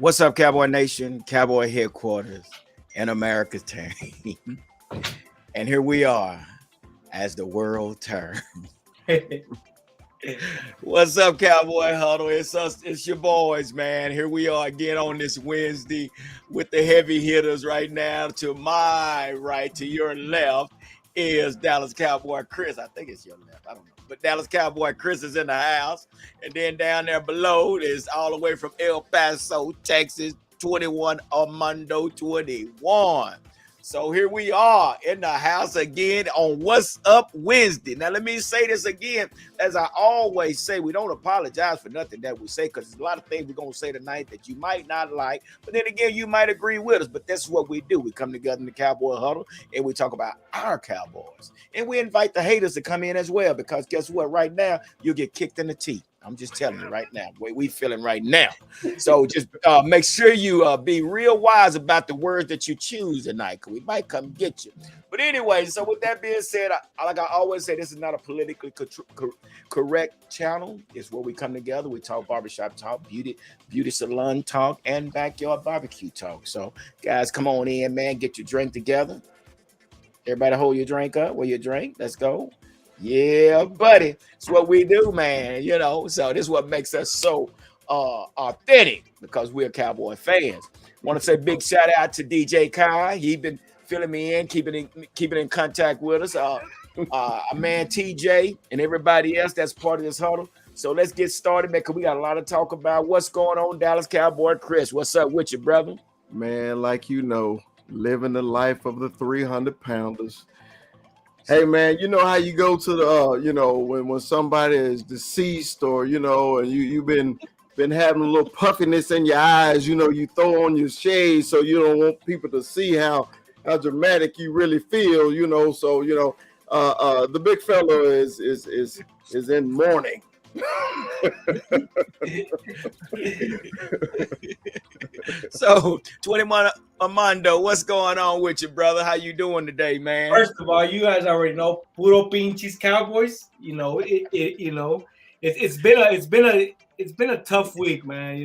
What's up, Cowboy Nation, Cowboy headquarters, and America's team. And here we are as the world turns. What's up, Cowboy Huddle? It's us, it's your boys, man. Here we are again on this Wednesday with the heavy hitters right now. To my right, to your left, is Dallas Cowboy Chris. I think it's your left. I don't know. But Dallas Cowboy Chris is in the house. And then down there below is all the way from El Paso, Texas, 21 Armando 21. So here we are in the house again on What's Up Wednesday. Now, let me say this again. As I always say, we don't apologize for nothing that we say, because there's a lot of things we're going to say tonight that you might not like. But then again, you might agree with us. But that's what we do. We come together in the Cowboy Huddle and we talk about our Cowboys. And we invite the haters to come in as well, because guess what? Right now, you'll get kicked in the teeth. I'm just telling you right now, the way we feeling right now. So just make sure you be real wise about the words that you choose tonight, because we might come get you. But anyway, so with that being said, like I always say, this is not a politically correct channel. It's where we come together. We talk barbershop talk, beauty salon talk, and backyard barbecue talk. So guys, come on in, man. Get your drink together. Everybody hold your drink up. Where your drink? Let's go. Yeah, buddy. It's what we do, man. You know, so this is what makes us so authentic, because we're Cowboy fans. Want to say big shout out to DJ Kai. He been filling me in, keeping in contact with us. Our man TJ and everybody else that's part of this huddle. So let's get started, man, because we got a lot to talk about. What's going on, Dallas Cowboy Chris? What's up with you, brother? Man, like you know, living the life of the 300-pounders. Hey man, you know how you go to the when somebody is deceased, or and you've been having a little puffiness in your eyes, you throw on your shades so you don't want people to see how dramatic you really feel, so the big fella is in mourning. So 21 Armando, what's going on with you, brother? How you doing today, man? First of all, you guys already know puro pinches Cowboys. It's been a tough week, man.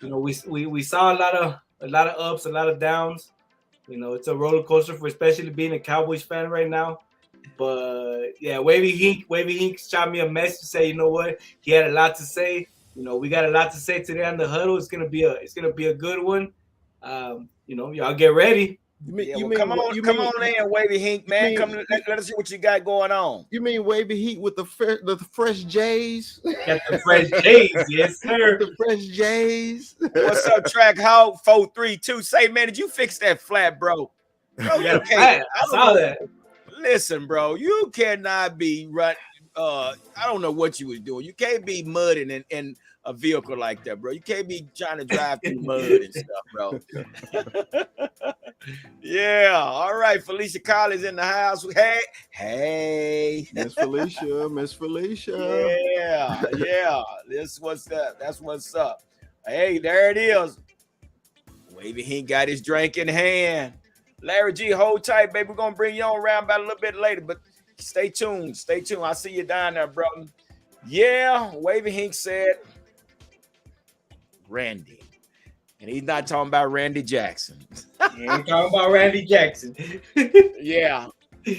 We saw a lot of ups, a lot of downs. It's a roller coaster for especially being a Cowboys fan right now. But yeah, Wavy Hink shot me a message to say, you know what, he had a lot to say. We got a lot to say today on the huddle. It's gonna be a good one. Y'all get ready. Come on in, Wavy Hink, man. Let us see what you got going on. You mean Wavy Hink with the fresh J's? Got the fresh J's, yes, sir. The fresh J's. What's up, Track Hog 432? Say, man, did you fix that flat, bro? Yeah, I saw that. Listen, bro, you cannot be running. I don't know what you was doing. You can't be mudding in a vehicle like that, bro. You can't be trying to drive through mud and stuff, bro. Yeah. All right. Felicia Collins in the house. Hey. Miss Felicia. Yeah. That's what's up. Hey, there it is. Wavy, he got his drink in hand. Larry G, hold tight, baby. We're going to bring you on around about a little bit later, but stay tuned. I see you down there, brother. Yeah, Wavy Hink said Randy. And he's not talking about Randy Jackson. He ain't talking about Randy Jackson. Yeah.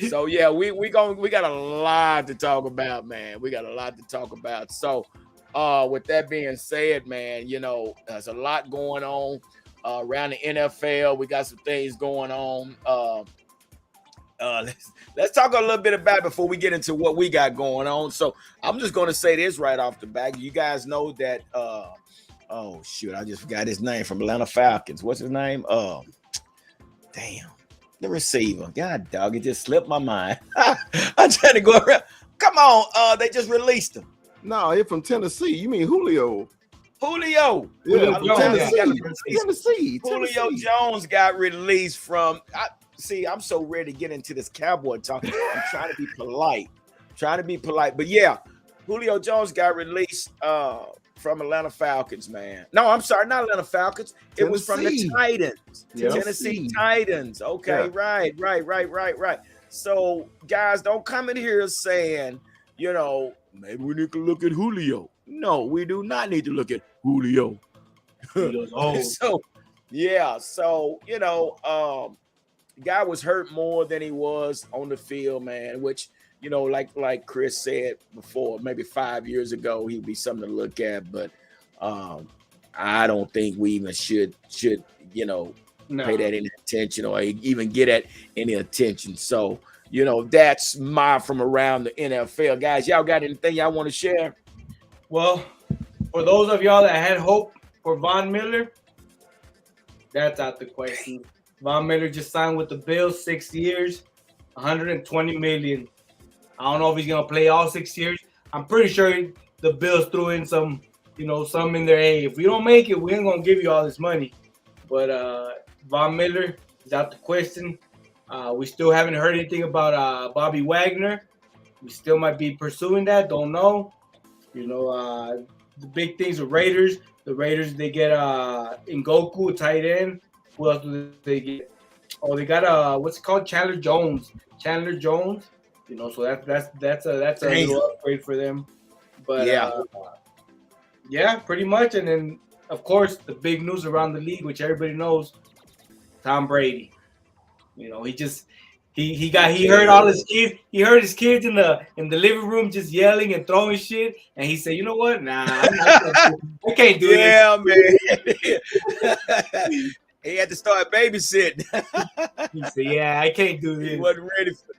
So, yeah, we got a lot to talk about, man. We got a lot to talk about. So, with that being said, man, there's a lot going on. around the NFL. We got some things going on. Let's talk a little bit about it before we get into what we got going on. So I'm just going to say this right off the bat. You guys know that. Oh shoot, I just forgot his name from Atlanta Falcons. What's his name? Damn, the receiver. God dog, it just slipped my mind. I'm trying to go around. Come on, they just released him. No, he's from Tennessee. You mean Julio? Julio. Yeah, Tennessee. Tennessee. Julio Jones got released from. See, I'm so ready to get into this Cowboy talk. I'm trying to be polite. But yeah, Julio Jones got released from Atlanta Falcons, man. No, I'm sorry, not Atlanta Falcons. It was from the Titans. Tennessee Titans. Okay, yeah. Right. So, guys, don't come in here saying, maybe we need to look at Julio. No, we do not need to look at Julio. So, guy was hurt more than he was on the field, man, which, like Chris said before, maybe 5 years ago, he'd be something to look at. But I don't think we even should pay that any attention or even get at any attention. So, that's from around the NFL. Guys, y'all got anything y'all want to share? Well, for those of y'all that had hope for Von Miller, that's out the question. Von Miller just signed with the Bills 6 years, $120 million. I don't know if he's gonna play all 6 years. I'm pretty sure the Bills threw in some in there. Hey, if we don't make it, we ain't gonna give you all this money. But Von Miller is out the question. We still haven't heard anything about Bobby Wagner. We still might be pursuing that. Don't know. The big things are Raiders. The Raiders, they get Ngoku, tight end. Who else do they get? Oh, they got what's it called? Chandler Jones. So that's a little upgrade for them. But yeah, pretty much. And then of course the big news around the league, which everybody knows, Tom Brady. He heard all his kids. He heard his kids in the living room just yelling and throwing shit, and he said, "You know what? Nah, I can't do this." Yeah, man. He had to start babysitting. He said, "Yeah, I can't do this." He wasn't ready for it.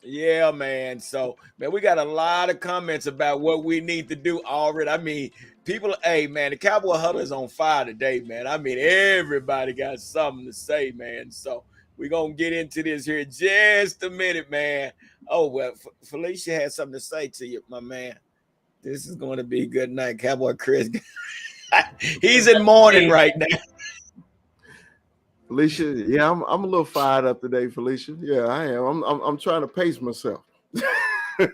Yeah, man. So, man, we got a lot of comments about what we need to do already. I mean, people, hey, man, the Cowboy Huddle is on fire today, man. I mean, everybody got something to say, man. So, we're going to get into this here in just a minute, man. Oh, well, Felicia had something to say to you, my man. This is going to be a good night, Cowboy Chris. He's in mourning right now. Felicia, yeah, I'm a little fired up today, Felicia. Yeah, I am. I'm trying to pace myself. Wow.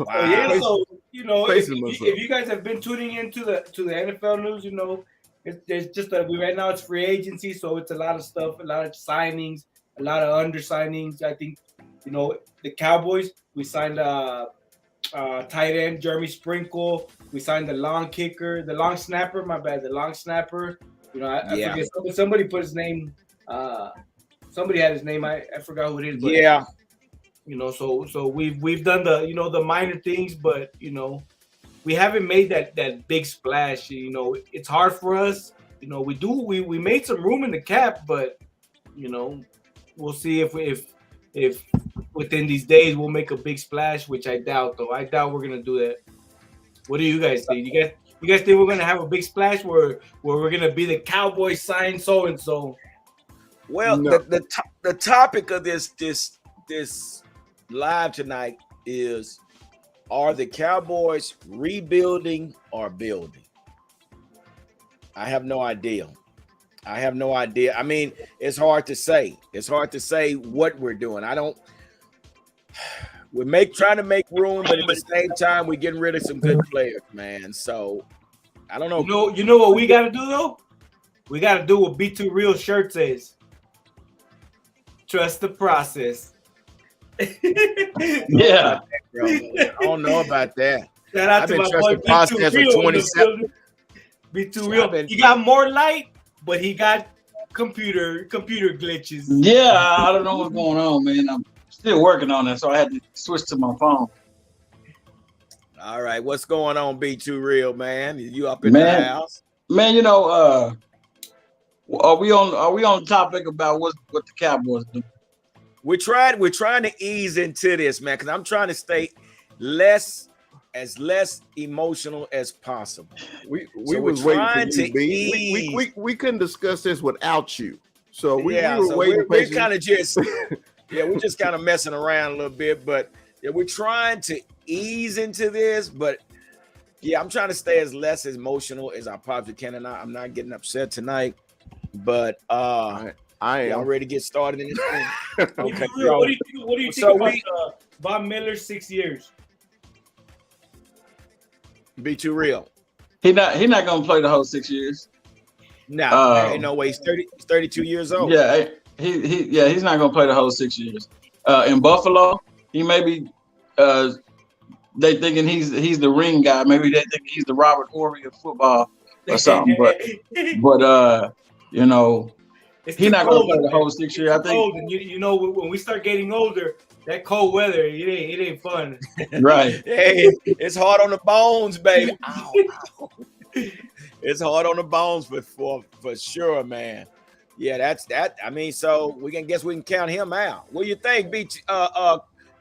Yeah, so if you guys have been tuning into the NFL news, it's just that right now it's free agency, so it's a lot of stuff, a lot of signings, a lot of under signings. I think the Cowboys, we signed tight end Jeremy Sprinkle. We signed the long snapper. I forget. Somebody put his name. Somebody had his name. I forgot who it is. But, yeah. So we've done the minor things, but we haven't made that big splash. It's hard for us. We made some room in the cap, but we'll see if within these days we'll make a big splash, which I doubt. Though I doubt we're gonna do that. What do you guys think? You guys think we're gonna have a big splash where we're gonna be the Cowboys sign so and so? Well, no. the topic of this live tonight is: are the Cowboys rebuilding or building? I have no idea. I mean, it's hard to say. It's hard to say what we're doing. We're trying to make room, but at the same time, we're getting rid of some good players, man. So I don't know. You know what we got to do though? We got to do what B2 Real shirt says. Trust the process. Yeah. I don't know about that. Shout out I've to been my trusting boy process for 27. B2 Real. He got more light, but he got computer glitches. Yeah, I don't know what's going on, man. I'm still working on that, so I had to switch to my phone. All right, what's going on, B2 Real, man? You up in the house? Man, are we on the topic about what the Cowboys do? We're trying to ease into this, man, because I'm trying to stay less emotional as possible. We So was waiting for you, B. We couldn't discuss this without you. So we were waiting. We're kind of just we're just kind of messing around a little bit, but we're trying to ease into this, but I'm trying to stay as less emotional as I possibly can, and I'm not getting upset tonight. But I am ready to get started in this thing. Okay. What do you think about Von Miller's 6 years? Be too real. He not gonna play the whole 6 years. No, ain't no way. He's 32 years old. Yeah, he's not gonna play the whole 6 years. In Buffalo, he may be. They thinking he's the ring guy. Maybe they think he's the Robert Horry of football or something. But he's not gonna play the whole 6 years. I think. And when we start getting older, that cold weather, it ain't fun. Right. Hey, it's hard on the bones, baby. Ow, ow. It's hard on the bones for sure, man. Yeah, that's that. I mean, so we can count him out. What do you think,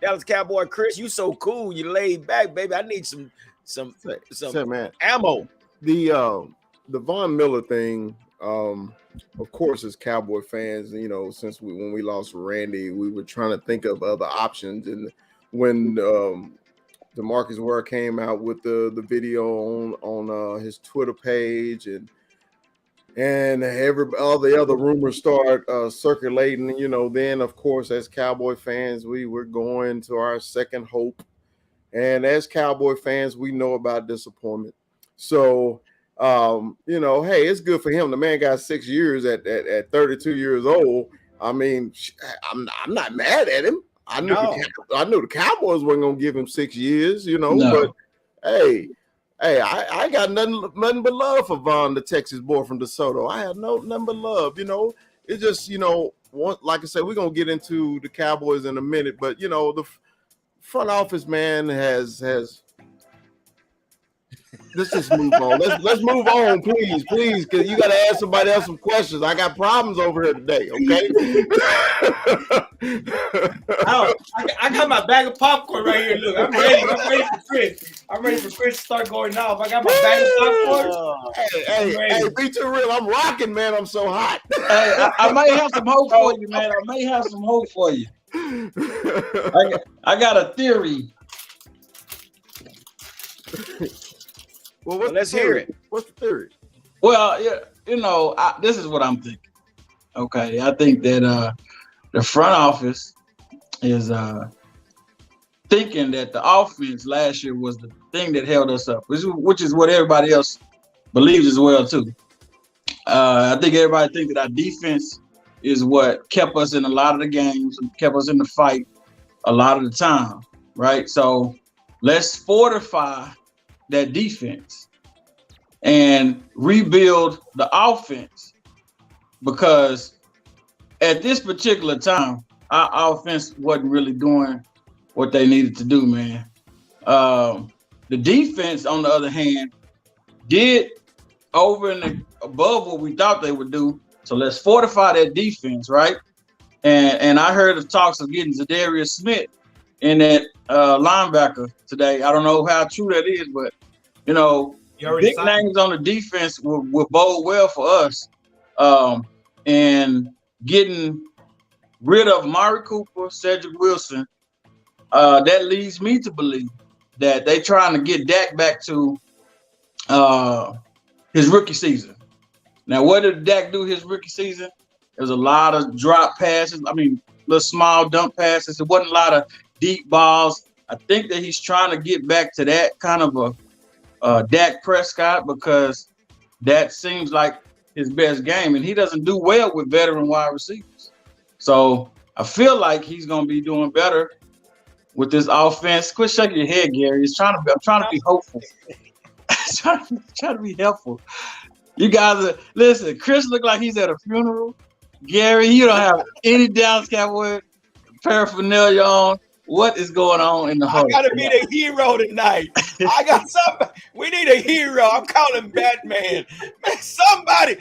Dallas Cowboy Chris? You so cool. You laid back, baby. I need some man, ammo. The Von Miller thing, of course, as Cowboy fans, since when we lost Randy, we were trying to think of other options. And when Demarcus Ware came out with the video on his Twitter page, and all the other rumors start circulating, then of course, as Cowboy fans, we were going to our second hope. And as Cowboy fans, we know about disappointment. So, hey, it's good for him. The man got 6 years at 32 years old. I mean, I'm not mad at him. I knew the Cowboys weren't gonna give him 6 years, But hey, I got nothing but love for Von, the Texas boy from DeSoto. I have nothing but love. It's just like I said, we're gonna get into the Cowboys in a minute, but the front office man has. Let's just move on. Let's move on, please, because you got to ask somebody else some questions. I got problems over here today, okay? I got my bag of popcorn right here. Look, I'm ready for Chris. I'm ready for Chris to start going off. I got my bag of popcorn. Hey, be too real. I'm rocking, man. I'm so hot. Hey, I might have some hope for you, man. I got a theory. Well, let's hear it. What's the theory? Well, this is what I'm thinking. Okay, I think that the front office is thinking that the offense last year was the thing that held us up, which is what everybody else believes as well too. I think everybody thinks that our defense is what kept us in a lot of the games, and kept us in the fight a lot of the time, right? So let's fortify that defense and rebuild the offense, because at this particular time, our offense wasn't really doing what they needed to do, man. The defense, on the other hand, did over and above what we thought they would do. So let's fortify that defense, right? And I heard of talks of getting Zadarius Smith in that linebacker today. I don't know how true that is, but big names on the defense will bode well for us. And getting rid of Mari Cooper, Cedric Wilson, that leads me to believe that they trying to get Dak back to his rookie season. Now, what did Dak do his rookie season? There's a lot of drop passes. I mean, little small dump passes. There wasn't a lot of deep balls. I think that he's trying to get back to that kind of a Dak Prescott, because that seems like his best game, and he doesn't do well with veteran wide receivers. So I feel like he's going to be doing better with this offense. Quit shaking your head, Gary. I'm trying to be hopeful. trying to be helpful. You guys listen. Chris look like he's at a funeral. Gary, you don't have any Dallas Cowboy paraphernalia on. What is going on in the I huddle? gotta be the hero tonight. I got somebody. We need a hero. I'm calling Batman. Man, somebody.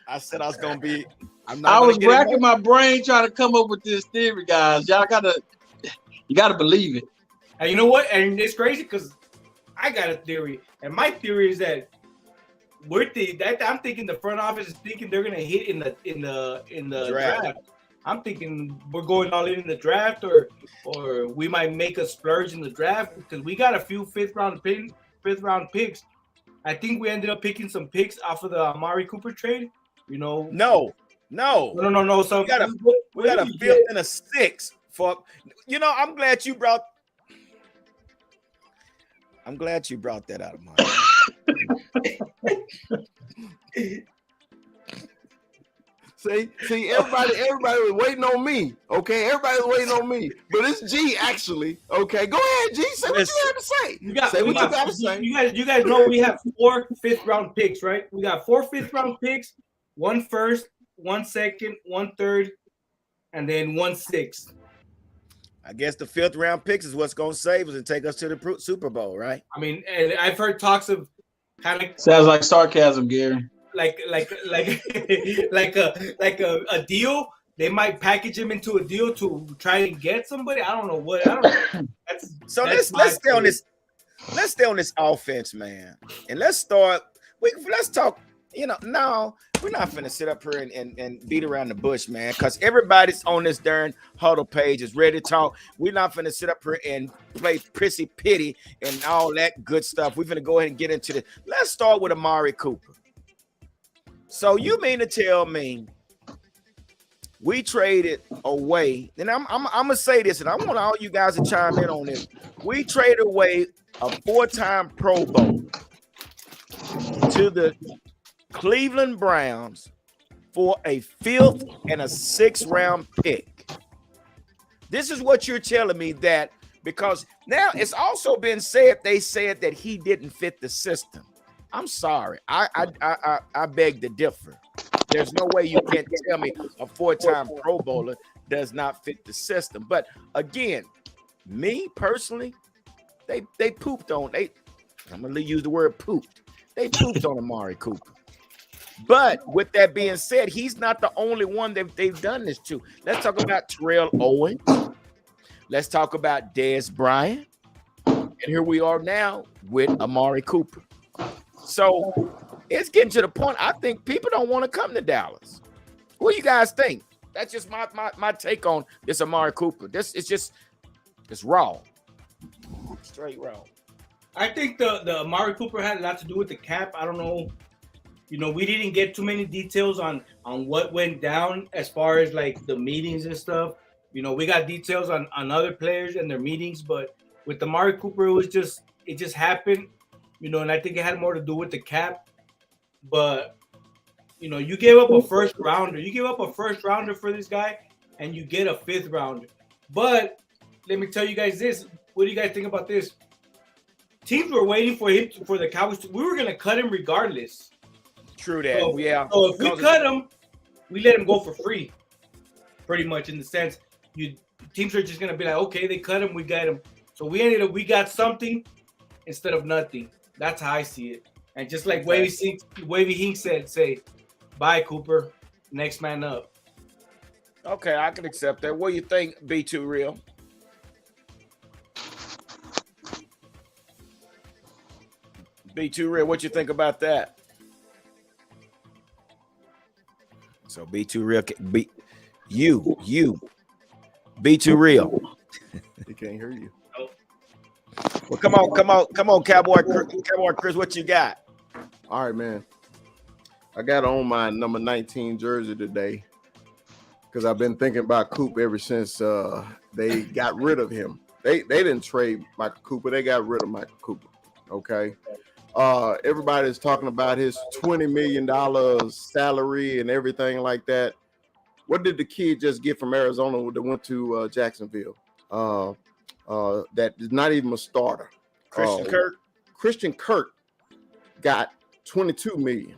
I said I was gonna be. I'm not. I gonna was get racking my brain trying to come up with this theory, guys. You gotta believe it. And you know what? And it's crazy because I got a theory, and my theory is that I'm thinking the front office is thinking they're gonna hit in the draft. I'm thinking we're going all in the draft, or we might make a splurge in the draft because we got a few fifth round picks. I think we ended up picking some picks off of the Amari Cooper trade. You know, No. So we got a fifth and a sixth for. You know, I'm glad you brought that out of my. See, everybody was waiting on me. Okay, everybody was waiting on me, but it's G actually. Okay, go ahead, G. Say what you have to say. Say what you got to say. You guys know we have 4 fifth-round picks, right? We got 4 fifth-round picks, 1 first, 1 second, 1 third, and then 1 sixth. I guess the 5th round picks is what's going to save us and take us to the Super Bowl, right? I mean, and I've heard talks of kind of sounds like sarcasm, Gary. like a deal. They might package him into a deal to try and get somebody. I don't know what. I don't know. Let's stay on this. Let's stay on this offense, man, and let's start. Let's talk. You know, no, we're not finna sit up here and beat around the bush, man, because everybody's on this darn huddle page is ready to talk. We're not finna sit up here and play prissy pity and all that good stuff. We're finna go ahead and get into this. Let's start with Amari Cooper. So you mean to tell me we traded away, and I'm gonna say this, and I want all you guys to chime in on this. We traded away a 4-time Pro Bowl to the Cleveland Browns for a 5th and a 6th round pick. This is what you're telling me, that because now it's also been said, they said that he didn't fit the system. I'm sorry. I beg to differ. There's no way you can't tell me a 4-time Pro Bowler does not fit the system. But again, me personally, they pooped on. I'm gonna use the word pooped. They pooped on Amari Cooper. But with that being said, he's not the only one that they've done this to. Let's talk about Terrell Owens. Let's talk about Dez Bryant. And here we are now with Amari Cooper. So it's getting to the point, I think people don't want to come to Dallas. What do you guys think? That's just my take on this Amari Cooper. It's raw. Straight raw. I think the Amari Cooper had a lot to do with the cap. I don't know. You know, we didn't get too many details on what went down as far as like the meetings and stuff. You know, we got details on other players and their meetings, but with Amari Cooper, it just happened. You know, and I think it had more to do with the cap. But you know, you gave up a first rounder. You give up a first rounder for this guy, and you get a 5th rounder. But let me tell you guys this. What do you guys think about this? Teams were waiting for the Cowboys. We were gonna cut him regardless. True that. So, yeah. So if we cut him, we let him go for free. Pretty much in the sense, teams are just gonna be like, okay, they cut him, we got him. So we got something instead of nothing. That's how I see it. And just like Wavy Hink said, say, bye, Cooper. Next man up. Okay, I can accept that. What do you think, B2 Real? B2 Real, what you think about that? So B2 Real, B2 Real. He can't hear you. Well, come on, Cowboy Chris, what you got? All right, man. I got on my number 19 jersey today because I've been thinking about Coop ever since they got rid of him. They didn't trade Michael Cooper. They got rid of Michael Cooper. Okay. Everybody's talking about his $20 million salary and everything like that. What did the kid just get from Arizona that went to Jacksonville? That is not even a starter. Christian Kirk got $22 million.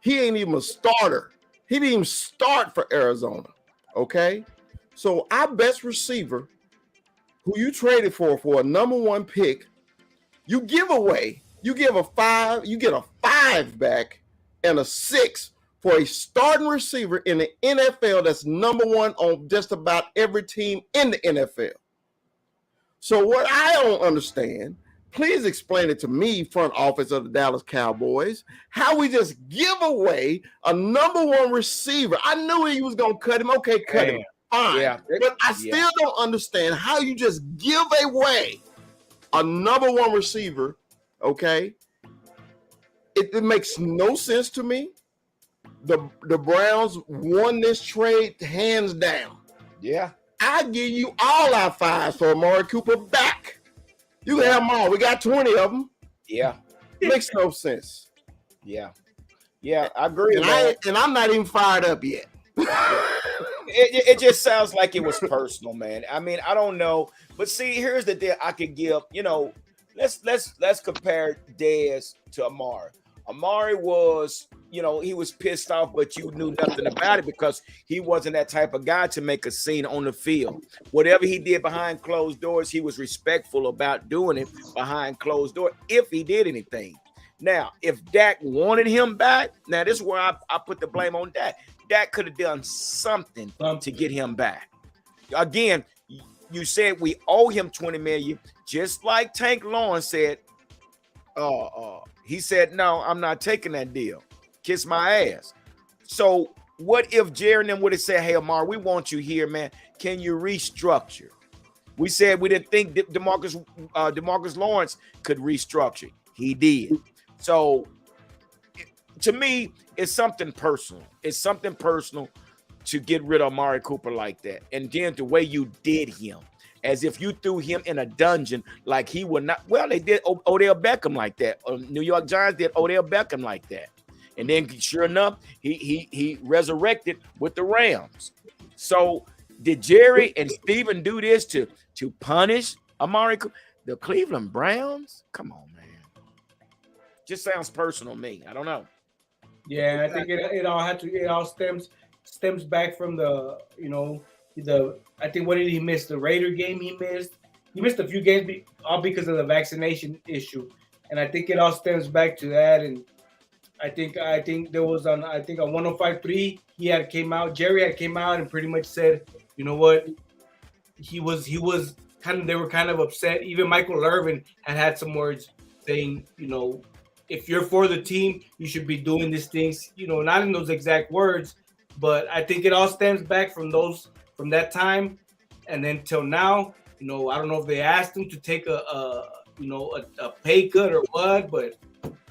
He ain't even a starter. He didn't even start for Arizona. Okay. So our best receiver who you traded for a number 1 pick, you give a 5, you get a 5 back and a 6 for a starting receiver in the NFL that's number 1 on just about every team in the NFL. So what I don't understand, please explain it to me, front office of the Dallas Cowboys, how we just give away a number 1 receiver. I knew he was going to cut him. Okay, cut him. Fine. Yeah. But I still don't understand how you just give away a number 1 receiver, okay? It makes no sense to me. The Browns won this trade hands down. Yeah. I give you all our 5s for Amari Cooper back. You can have them all. We got 20 of them. Yeah. Makes no sense. Yeah. Yeah, I agree. And I'm not even fired up yet. It just sounds like it was personal, man. I mean, I don't know. But see, here's the deal I could give. Let's compare Dez to Amari. Amari was, he was pissed off, but you knew nothing about it because he wasn't that type of guy to make a scene on the field. Whatever he did behind closed doors, he was respectful about doing it behind closed doors if he did anything. Now, if Dak wanted him back, now this is where I put the blame on Dak. Dak could have done something to get him back. Again, you said we owe him $20 million, just like Tank Lawrence said. He said, no, I'm not taking that deal. Kiss my ass. So what if Jerry and them would have said, hey, Amar, we want you here, man. Can you restructure? We said we didn't think Demarcus Lawrence could restructure. He did. So to me, it's something personal. It's something personal to get rid of Amari Cooper like that. And then the way you did him, as if you threw him in a dungeon like he would not. Well, they did Odell Beckham like that. New York Giants did Odell Beckham like that. And then sure enough, he resurrected with the Rams. So did Jerry and Steven do this to punish Amari Cooper? The Cleveland Browns? Come on, man. Just sounds personal to me. I don't know. Yeah, I think it all stems back from the I think what did he miss? The Raider game he missed. He missed a few games all because of the vaccination issue. And I think it all stems back to that. And I think there was on 105.3 Jerry had came out and pretty much said, you know what? He was they were kind of upset. Even Michael Irvin had some words saying, if you're for the team, you should be doing these things, not in those exact words, but I think it all stems back from that time and then till now. I don't know if they asked him to take a pay cut or what, but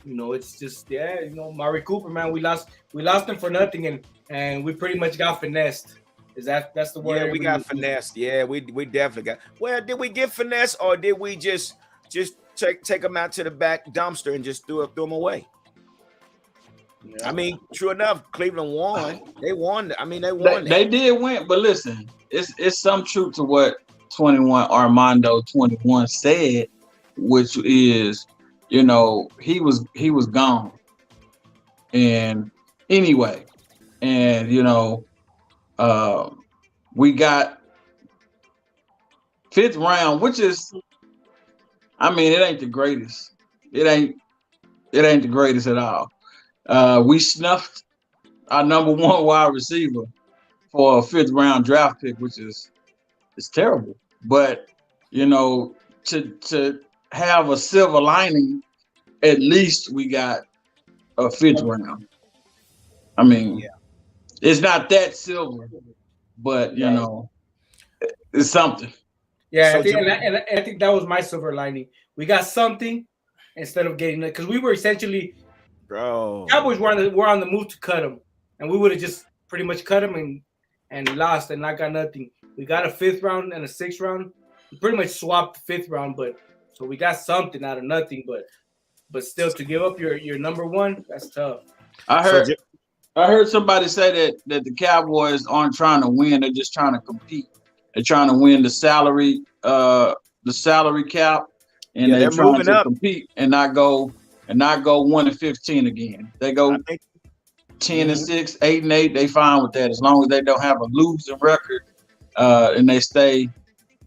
it's just Amari Cooper, man, we lost him for nothing and we pretty much got finessed. That's the word? Yeah, we got finessed. Yeah, we definitely got. Well, did we get finessed or did we just take them out to the back dumpster and just threw them away? Yeah. I mean, true enough, Cleveland won. They won. I mean, they won. They did win, but listen, it's some truth to what Armando 21 said, which is, he was gone. And anyway, and we got 5th round, which is, I mean, it ain't the greatest. It ain't the greatest at all. We snuffed our number 1 wide receiver for a 5th round draft pick, which is terrible. But to have a silver lining, at least we got a 5th round. I mean, It's not that silver, but it's something. Yeah, so I think that was my silver lining. We got something instead of getting it, because we were essentially, Cowboys were on the move to cut him, and we would have just pretty much cut him and lost and not got nothing. We got a 5th round and a 6th round. We pretty much swapped the 5th round, but so we got something out of nothing. But still, to give up your number 1, that's tough. I heard somebody say that the Cowboys aren't trying to win; they're just trying to compete. They're trying to win the salary cap, and they're trying to compete and not go 1-15 again. They go 10-6, 8-8. They fine with that as long as they don't have a losing record, and they stay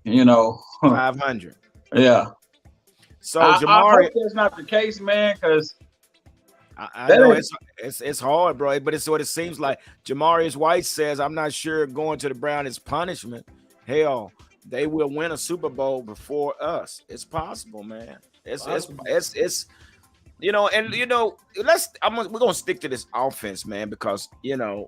You know, 500. yeah. So I Jamari, hope that's not the case, man, because I know it's hard, bro, but it's what it seems like. Jamarius White says, I'm not sure going to the Browns is punishment. Hell, they will win a Super Bowl before us. It's possible, man. It's you know, and you know, we're gonna stick to this offense, man, because you know,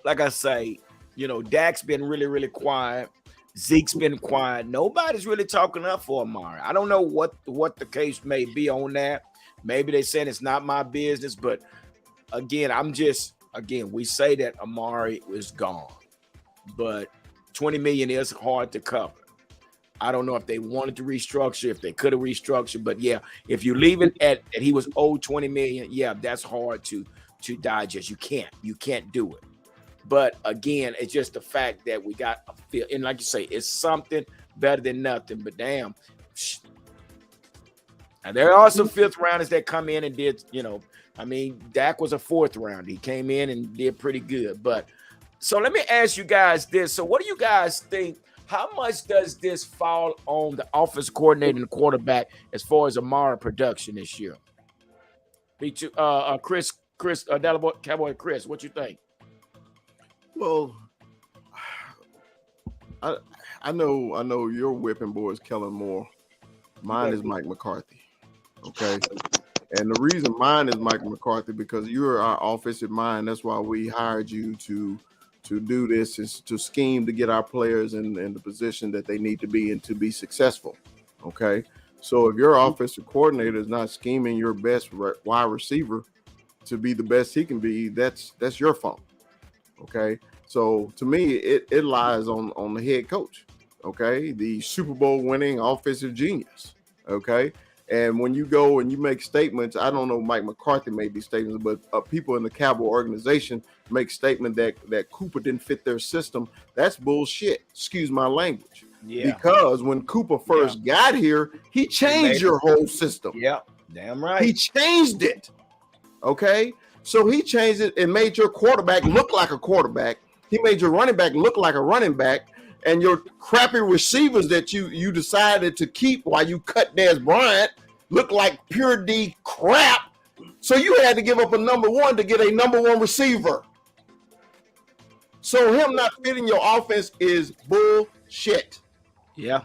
like I say, you know, Dak's been really, really quiet. Zeke's been quiet. Nobody's really talking up for Amari. I don't know what the case may be on that. Maybe they saying it's not my business, but again, we say that Amari is gone, but 20 million is hard to cover. I don't know if they wanted to restructure, if they could have restructured, but yeah, if you leave it at he was owed 20 million, yeah, that's hard to digest. You can't do it. But again, it's just the fact that we got a feel, and like you say, it's something better than nothing. But damn, and there are some fifth rounders that come in and did, you know, I mean, Dak was a fourth round. He came in and did pretty good. But so let me ask you guys this. So what do you guys think? How much does this fall on the offensive coordinator and the quarterback as far as Amari production this year? Chris, Cowboy Chris, what you think? Well, I know your whipping boy is Kellen Moore. Mine is Mike McCarthy. Okay. And the reason mine is Mike McCarthy because you're our offensive mind. That's why we hired you to do this, is to scheme to get our players in the position that they need to be and to be successful. Okay. So if your offensive coordinator is not scheming your best wide receiver to be the best he can be, that's your fault. Okay. So to me, it lies on the head coach. Okay. The Super Bowl winning offensive genius. Okay. And when you go and you make statements, I don't know, Mike McCarthy made these statements, but people in the Cowboy organization make statement that Cooper didn't fit their system. That's bullshit. Excuse my language. Yeah. Because when Cooper first got here, he changed your whole system. Yeah, damn right. He changed it. Okay. So he changed it and made your quarterback look like a quarterback. He made your running back look like a running back. And your crappy receivers that you decided to keep while you cut Dez Bryant look like pure D crap. So you had to give up a number one to get a number one receiver. So him not fitting your offense is bullshit. Yeah.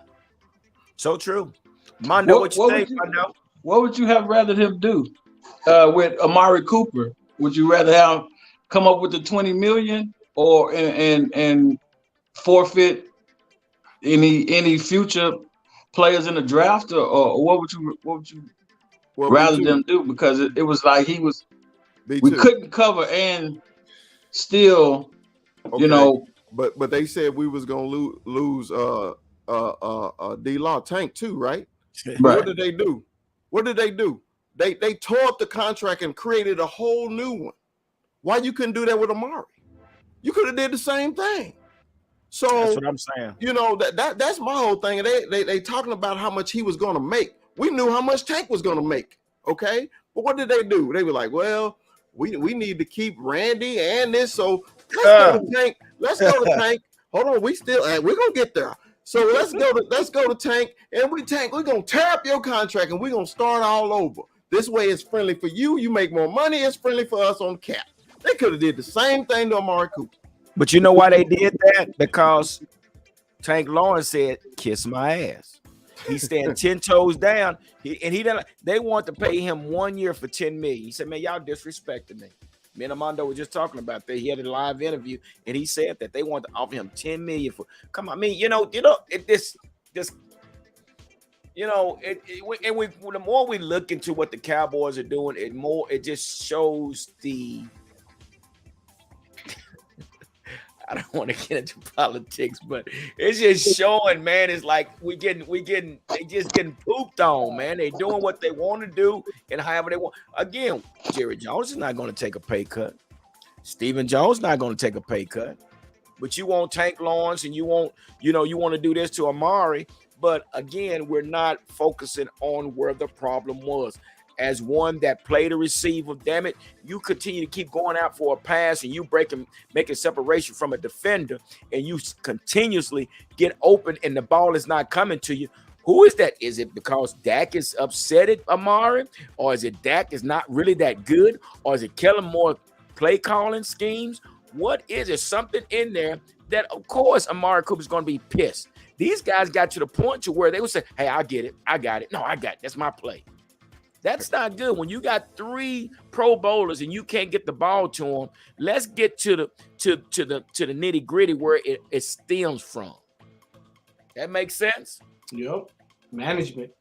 So true. Mondo, what you think, Mondo? What would you have rather him do with Amari Cooper? Would you rather have come up with the 20 million or and forfeit any future players in the draft, or what would you rather them do? Because it was like we couldn't cover and still, you know. But they said we was gonna lose D-Law Tank too, right? Right. What did they do? They tore up the contract and created a whole new one. Why you couldn't do that with Amari? You could have did the same thing. So that's what I'm saying. You know, that's my whole thing. They talking about how much he was going to make. We knew how much Tank was going to make. Okay, but what did they do? They were like, well, we need to keep Randy and this. So let's go to Tank. Let's go to Tank. Hold on, we're gonna get there. So let's go to Tank, and we're gonna tear up your contract and we're gonna start all over. This way it's friendly for you. You make more money. It's friendly for us on cap. They could have did the same thing to Amari Cooper. But you know why they did that? Because Tank Lawrence said, "Kiss my ass." He's standing 10 toes down. He didn't. They want to pay him 1 year for $10 million. He said, "Man, y'all disrespecting me." Me and Armando were just talking about that. He had a live interview, and he said that they want to offer him $10 million for. Come on, I mean, this. You know, the more we look into what the Cowboys are doing, it just shows the. I don't want to get into politics, but it's just showing, man. It's like they just getting pooped on, man. They doing what they want to do and however they want. Again, Jerry Jones is not going to take a pay cut. Stephen Jones not going to take a pay cut. But you want Tank Lawrence and you want to do this to Amari. But again, we're not focusing on where the problem was. as one that played a receiver. Damn it, you continue to keep going out for a pass and you making separation from a defender, and you continuously get open and the ball is not coming to you. Who is that? Is it because Dak is upset at Amari, or is it Dak is not really that good, or is it Kellen Moore play calling schemes? What is it? Something in there that, of course, Amari Cooper's going to be pissed. These guys got to the point to where they would say, "Hey, I get it. I got it. No, I got it. That's my play." That's not good. When you got 3 Pro Bowlers and you can't get the ball to them, let's get to the nitty gritty where it stems from. That makes sense. Yep, management.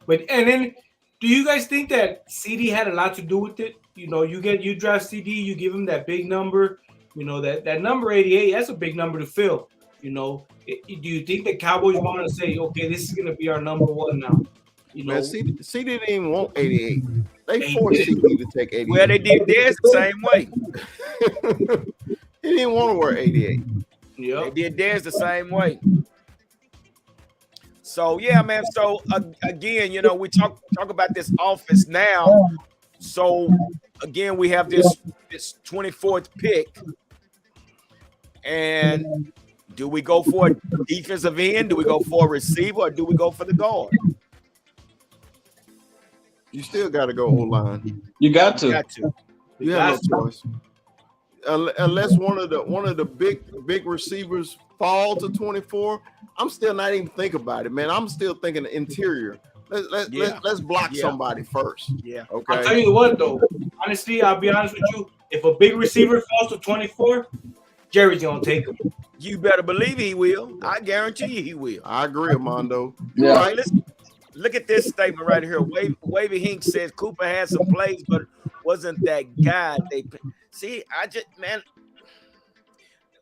And then, do you guys think that CD had a lot to do with it? You know, you draft CD, you give him that big number. You know, that number 88, that's a big number to fill. You know, do you think the Cowboys want to say, okay, this is going to be our number 1 now? You know, man, CD didn't even want 88. They forced CD to take 88. Well, they did theirs the same way. He didn't want to wear 88. Yep. They did theirs the same way. So yeah, man. So again, you know, we talk about this offense now. So again, we have this 24th pick, and do we go for a defensive end? Do we go for a receiver, or do we go for the guard? You still got to go O-line. You got to. You have no choice. Unless one of the big receivers fall to 24, I'm still not even thinking about it, man. I'm still thinking the interior. Let's block somebody first. Yeah. Okay. I'll tell you what, though. Honestly, I'll be honest with you. If a big receiver falls to 24, Jerry's gonna take him. You better believe he will. I guarantee you he will. I agree, Armando. Yeah. All right, listen. Look at this statement right here. Wavy Hink says Cooper had some plays, but wasn't that guy. I just, man,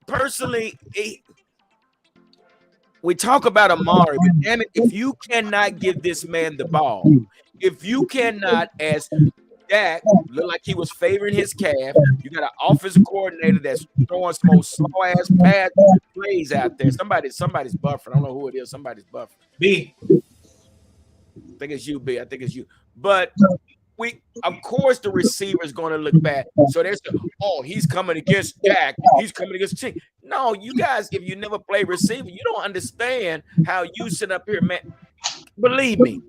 personally, we talk about Amari, but damn it, if you cannot give this man the ball, if you cannot, as Dak looked like he was favoring his calf, you got an offensive coordinator that's throwing some old slow-ass pass plays out there. Somebody's buffering. I don't know who it is. Somebody's buffering. B. I think it's you, B. I think it's you. But of course, the receiver is going to look bad. So there's he's coming against Dak. He's coming against Chick. No, you guys, if you never play receiver, you don't understand how you sit up here, man. Believe me,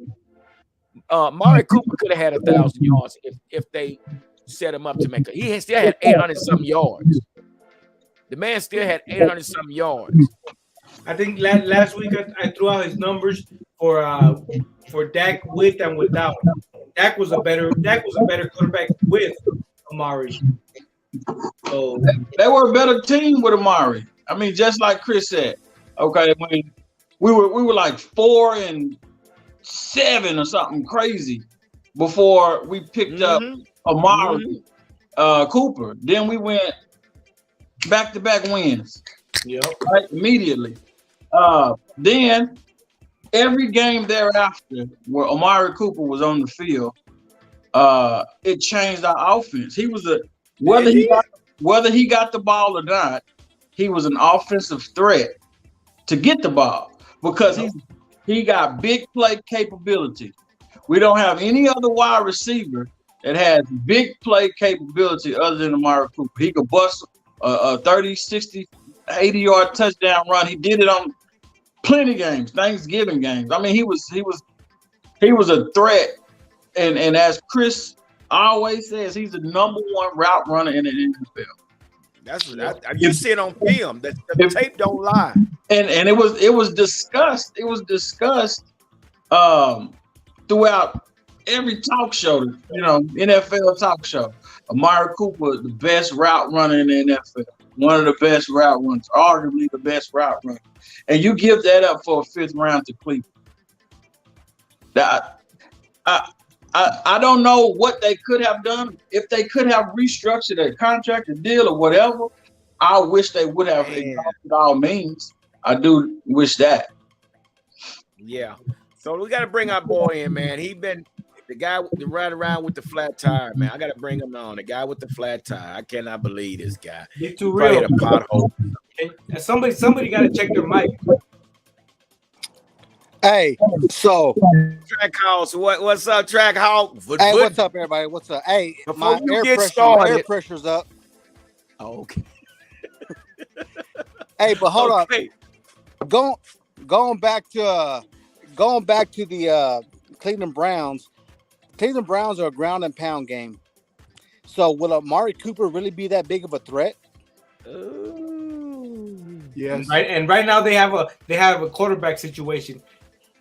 Mari Cooper could have had 1,000 yards if they set him up to make it. He still had 800-something yards. The man still had 800-something yards. I think last week I threw out his numbers for Dak with and without. Dak was a better quarterback with Amari. So They were a better team with Amari. I mean, just like Chris said. Okay, when we were like 4-7 or something crazy before we picked up Amari Cooper. Then we went back-to-back wins. Yep. Right, immediately. Then every game thereafter where Amari Cooper was on the field, it changed our offense. He was whether he got the ball or not, he was an offensive threat to get the ball because he got big play capability. We don't have any other wide receiver that has big play capability other than Amari Cooper. He could bust a 30, 60, 80-yard touchdown run. He did it on plenty games, Thanksgiving games. I mean, he was a threat, and as Chris always says, he's the number 1 route runner in the NFL. That's what you see it on film. The tape don't lie. And it was discussed. It was discussed throughout every talk show, NFL talk show. Amari Cooper, the best route runner in the NFL. One of the best route runners, arguably the best route runner. And you give that up for a 5th round to Cleveland. I don't know what they could have done. If they could have restructured a contract, a deal, or whatever, I wish they would have exhausted all means. I do wish that. Yeah. So we got to bring our boy in, man. He been the guy that ride around with the flat tire, man. I got to bring him on. The guy with the flat tire. I cannot believe this guy. He's too real. Hit a pothole. And somebody got to check their mic. Hey, so Trackhouse, what's up, Trackhawk? hey, what's up, everybody? What's up? Hey, Before my you air get pressure, my air started, pressure's up. oh, okay. Hey, but hold Okay. on. Going back to the Cleveland Browns. Cleveland Browns are a ground and pound game. So will Amari Cooper really be that big of a threat? Yes. Right, and right now they have a quarterback situation.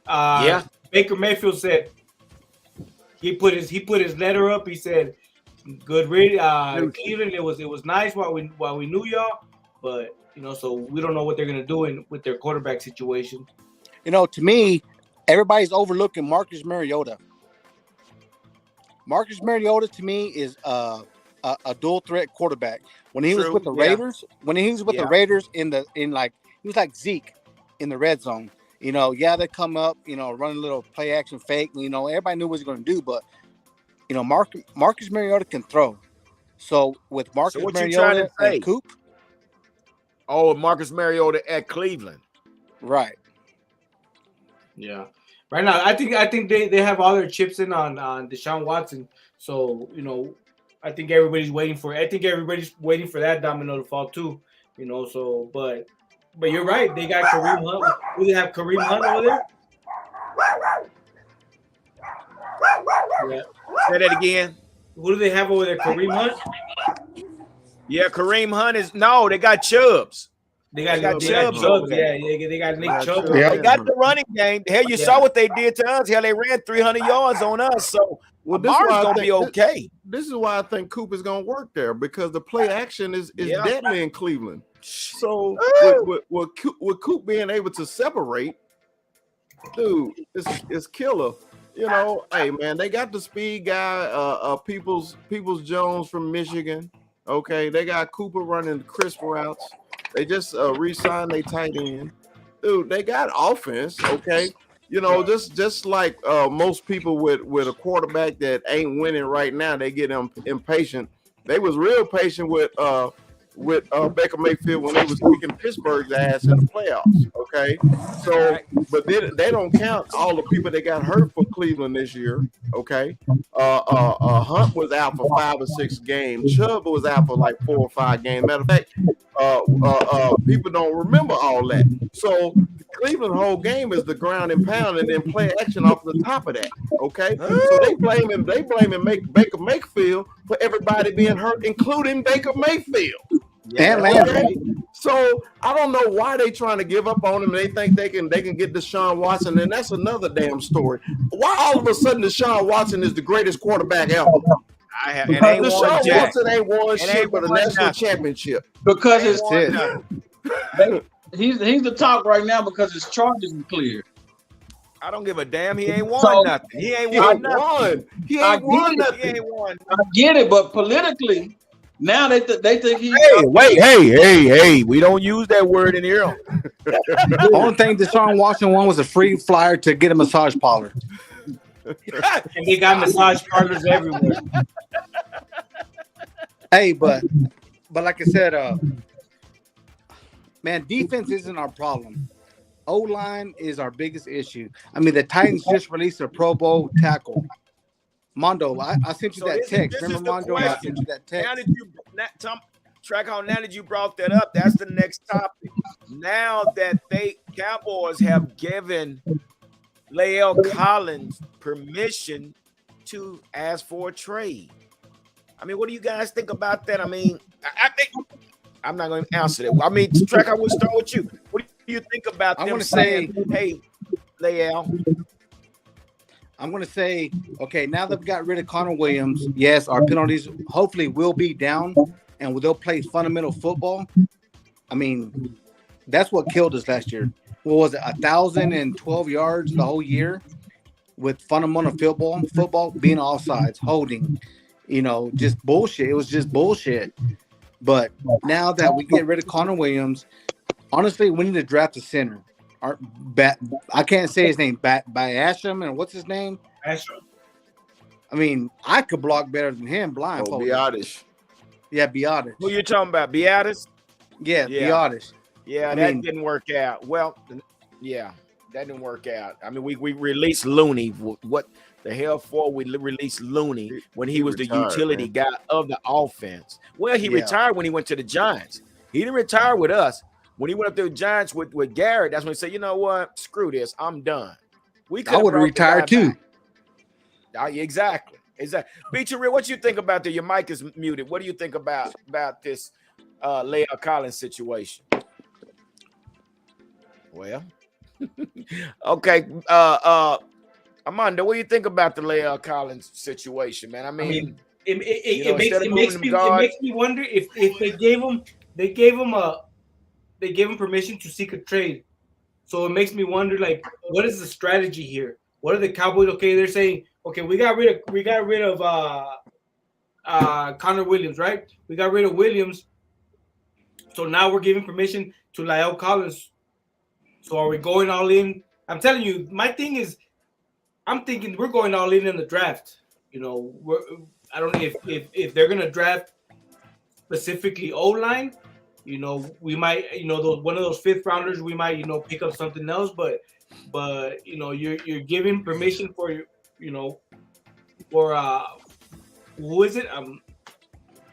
Yeah. Baker Mayfield said he put his letter up. He said, "Good read, Cleveland. It was nice while we knew y'all, but so we don't know what they're gonna do with their quarterback situation." To me, everybody's overlooking Marcus Mariota. Marcus Mariota to me is a dual threat quarterback. When he was with the Raiders, the Raiders he was like Zeke in the red zone. They come up, run a little play action fake. Everybody knew what he was going to do, but Marcus Mariota can throw. So with Marcus Mariota and Coop, Marcus Mariota at Cleveland, right? Yeah. Right now, I think they have all their chips in on Deshaun Watson. So I think everybody's waiting for that domino to fall too. So but you're right. They got Kareem Hunt. Do they have Kareem Hunt over there? Yeah. Say that again. Who do they have over there? Kareem Hunt? Yeah, Kareem Hunt is they got Chubbs. They got Chubbs. Yeah, they got Nick Chubb. Yeah. They got the running game. Hell, you saw what they did to us. Hell, they ran 300 yards on us. So Amar's gonna be okay. This is why I think Coop is gonna work there, because the play action is deadly in Cleveland. So with Coop being able to separate, dude, it's killer. Hey man, they got the speed guy, Peoples Jones from Michigan. Okay, they got Cooper running crisp routes. They just re-signed their tight end. Dude, they got offense, okay? Just like most people with a quarterback that ain't winning right now, they get impatient. They was real patient with Baker Mayfield when they was kicking Pittsburgh's ass in the playoffs, okay? So, but they don't count all the people that got hurt for Cleveland this year, okay? Hunt was out for 5 or 6 games. Chubb was out for like 4 or 5 games. Matter of fact, people don't remember all that. So Cleveland whole game is the ground and pound and then play action off the top of that. Okay, so they blaming Baker Mayfield for everybody being hurt, including Baker Mayfield. Yeah, okay? So I don't know why they trying to give up on him. They think they can get Deshaun Watson, and that's another damn story. Why all of a sudden Deshaun Watson is the greatest quarterback ever? Deshaun Watson ain't won shit but a national championship. Because he's the top right now because his charges are clear. I don't give a damn. He ain't won nothing. He ain't won nothing. He ain't won nothing. He ain't won. I get it, but politically, now they think he. Hey! We don't use that word in here. The only thing Deshaun Watson won was a free flyer to get a massage parlor. And they got massage parlors everywhere. Hey, but like I said, man, defense isn't our problem. O-line is our biggest issue. I mean, the Titans just released a Pro Bowl tackle. Mondo, I sent you that text. Remember, Mondo? I sent you that text. Now that you brought that up, that's the next topic. Now that Cowboys have given Lael Collins permission to ask for a trade. I mean, what do you guys think about that? I mean, I think I'm not going to answer that. I mean, Track, I will start with you. What do you think about them saying, hey, Lael? I'm going to say, okay, now that we got rid of Connor Williams, yes, our penalties hopefully will be down, and they'll play fundamental football. I mean, that's what killed us last year. What was it, 1,012 yards the whole year with fundamental football being offsides, holding, just bullshit. It was just bullshit. But now that we get rid of Connor Williams, honestly, we need to draft a center. I can't say his name, Basham, and what's his name? Basham. I mean, I could block better than him blindfolded. Biotish. Yeah, Biotish. Who you talking about, Biotish? Yeah, Biotish. Yeah, that didn't work out. Well, yeah. That didn't work out. I mean, we released Looney. What the hell for? We released Looney when he was the utility guy of the offense. Well, he retired when he went to the Giants. He didn't retire with us. When he went up to the Giants with Garrett, that's when he said, you know what? Screw this. I'm done. I would have retired too. Exactly. Beat you real. What you think about your mic is muted. What do you think about this La'el Collins situation? Well, okay. Armando, what do you think about the La'el Collins situation, man? I mean it makes me wonder if they gave him permission to seek a trade. So it makes me wonder, like, what is the strategy here? What are the Cowboys? Okay, they're saying, okay, we got rid of Connor Williams, right? We got rid of Williams. So now we're giving permission to La'el Collins. So are we going all in? I'm telling you, my thing is, I'm thinking we're going all in the draft. You know, I don't know if they're gonna draft specifically O-line. You know, we might, one of those 5th rounders, we might, pick up something else. But you're giving permission for who is it?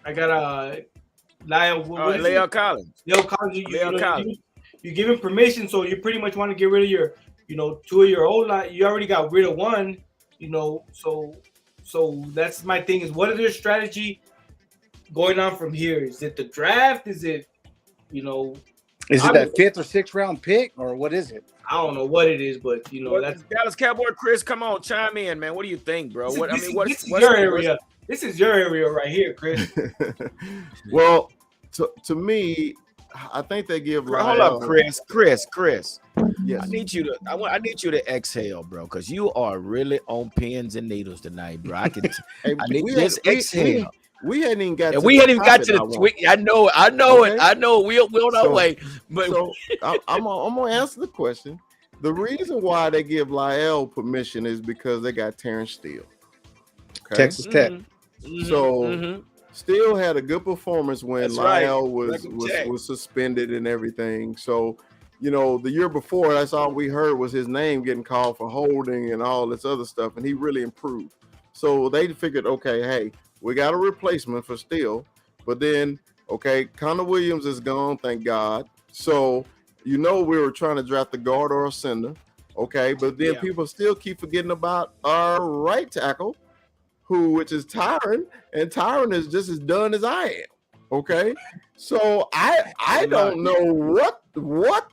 I got La'el Collins. La'el Collins. You give him permission, so you pretty much want to get rid of your, 2 of your O-line. You already got rid of one, so that's my thing. Is what is their strategy going on from here? Is it the draft? Is it, is it that 5th or 6th round pick, or what is it? I don't know what it is, but that's Dallas Cowboy. Chris, come on, chime in, man. What do you think, bro? This is your area. This is your area right here, Chris. Well, to me, I think they give. Hold up, Chris. Yes. I need you to exhale, bro, because you are really on pins and needles tonight, bro. I need this exhale. We hadn't even got. We hadn't even got to the tweet. I know okay. It. I know we're on our way. But so I'm gonna answer the question. The reason why they give La'el permission is because they got Terrence Steele, Texas Tech. So Steele had a good performance when La'el was suspended and everything. So, the year before, that's all we heard was his name getting called for holding and all this other stuff, and he really improved. So they figured, okay, hey, we got a replacement for Steele, but then, okay, Connor Williams is gone, thank God. So, we were trying to draft a guard or a center, okay, but then people still keep forgetting about our right tackle, which is Tyron, and Tyron is just as done as I am. Okay, so I don't know what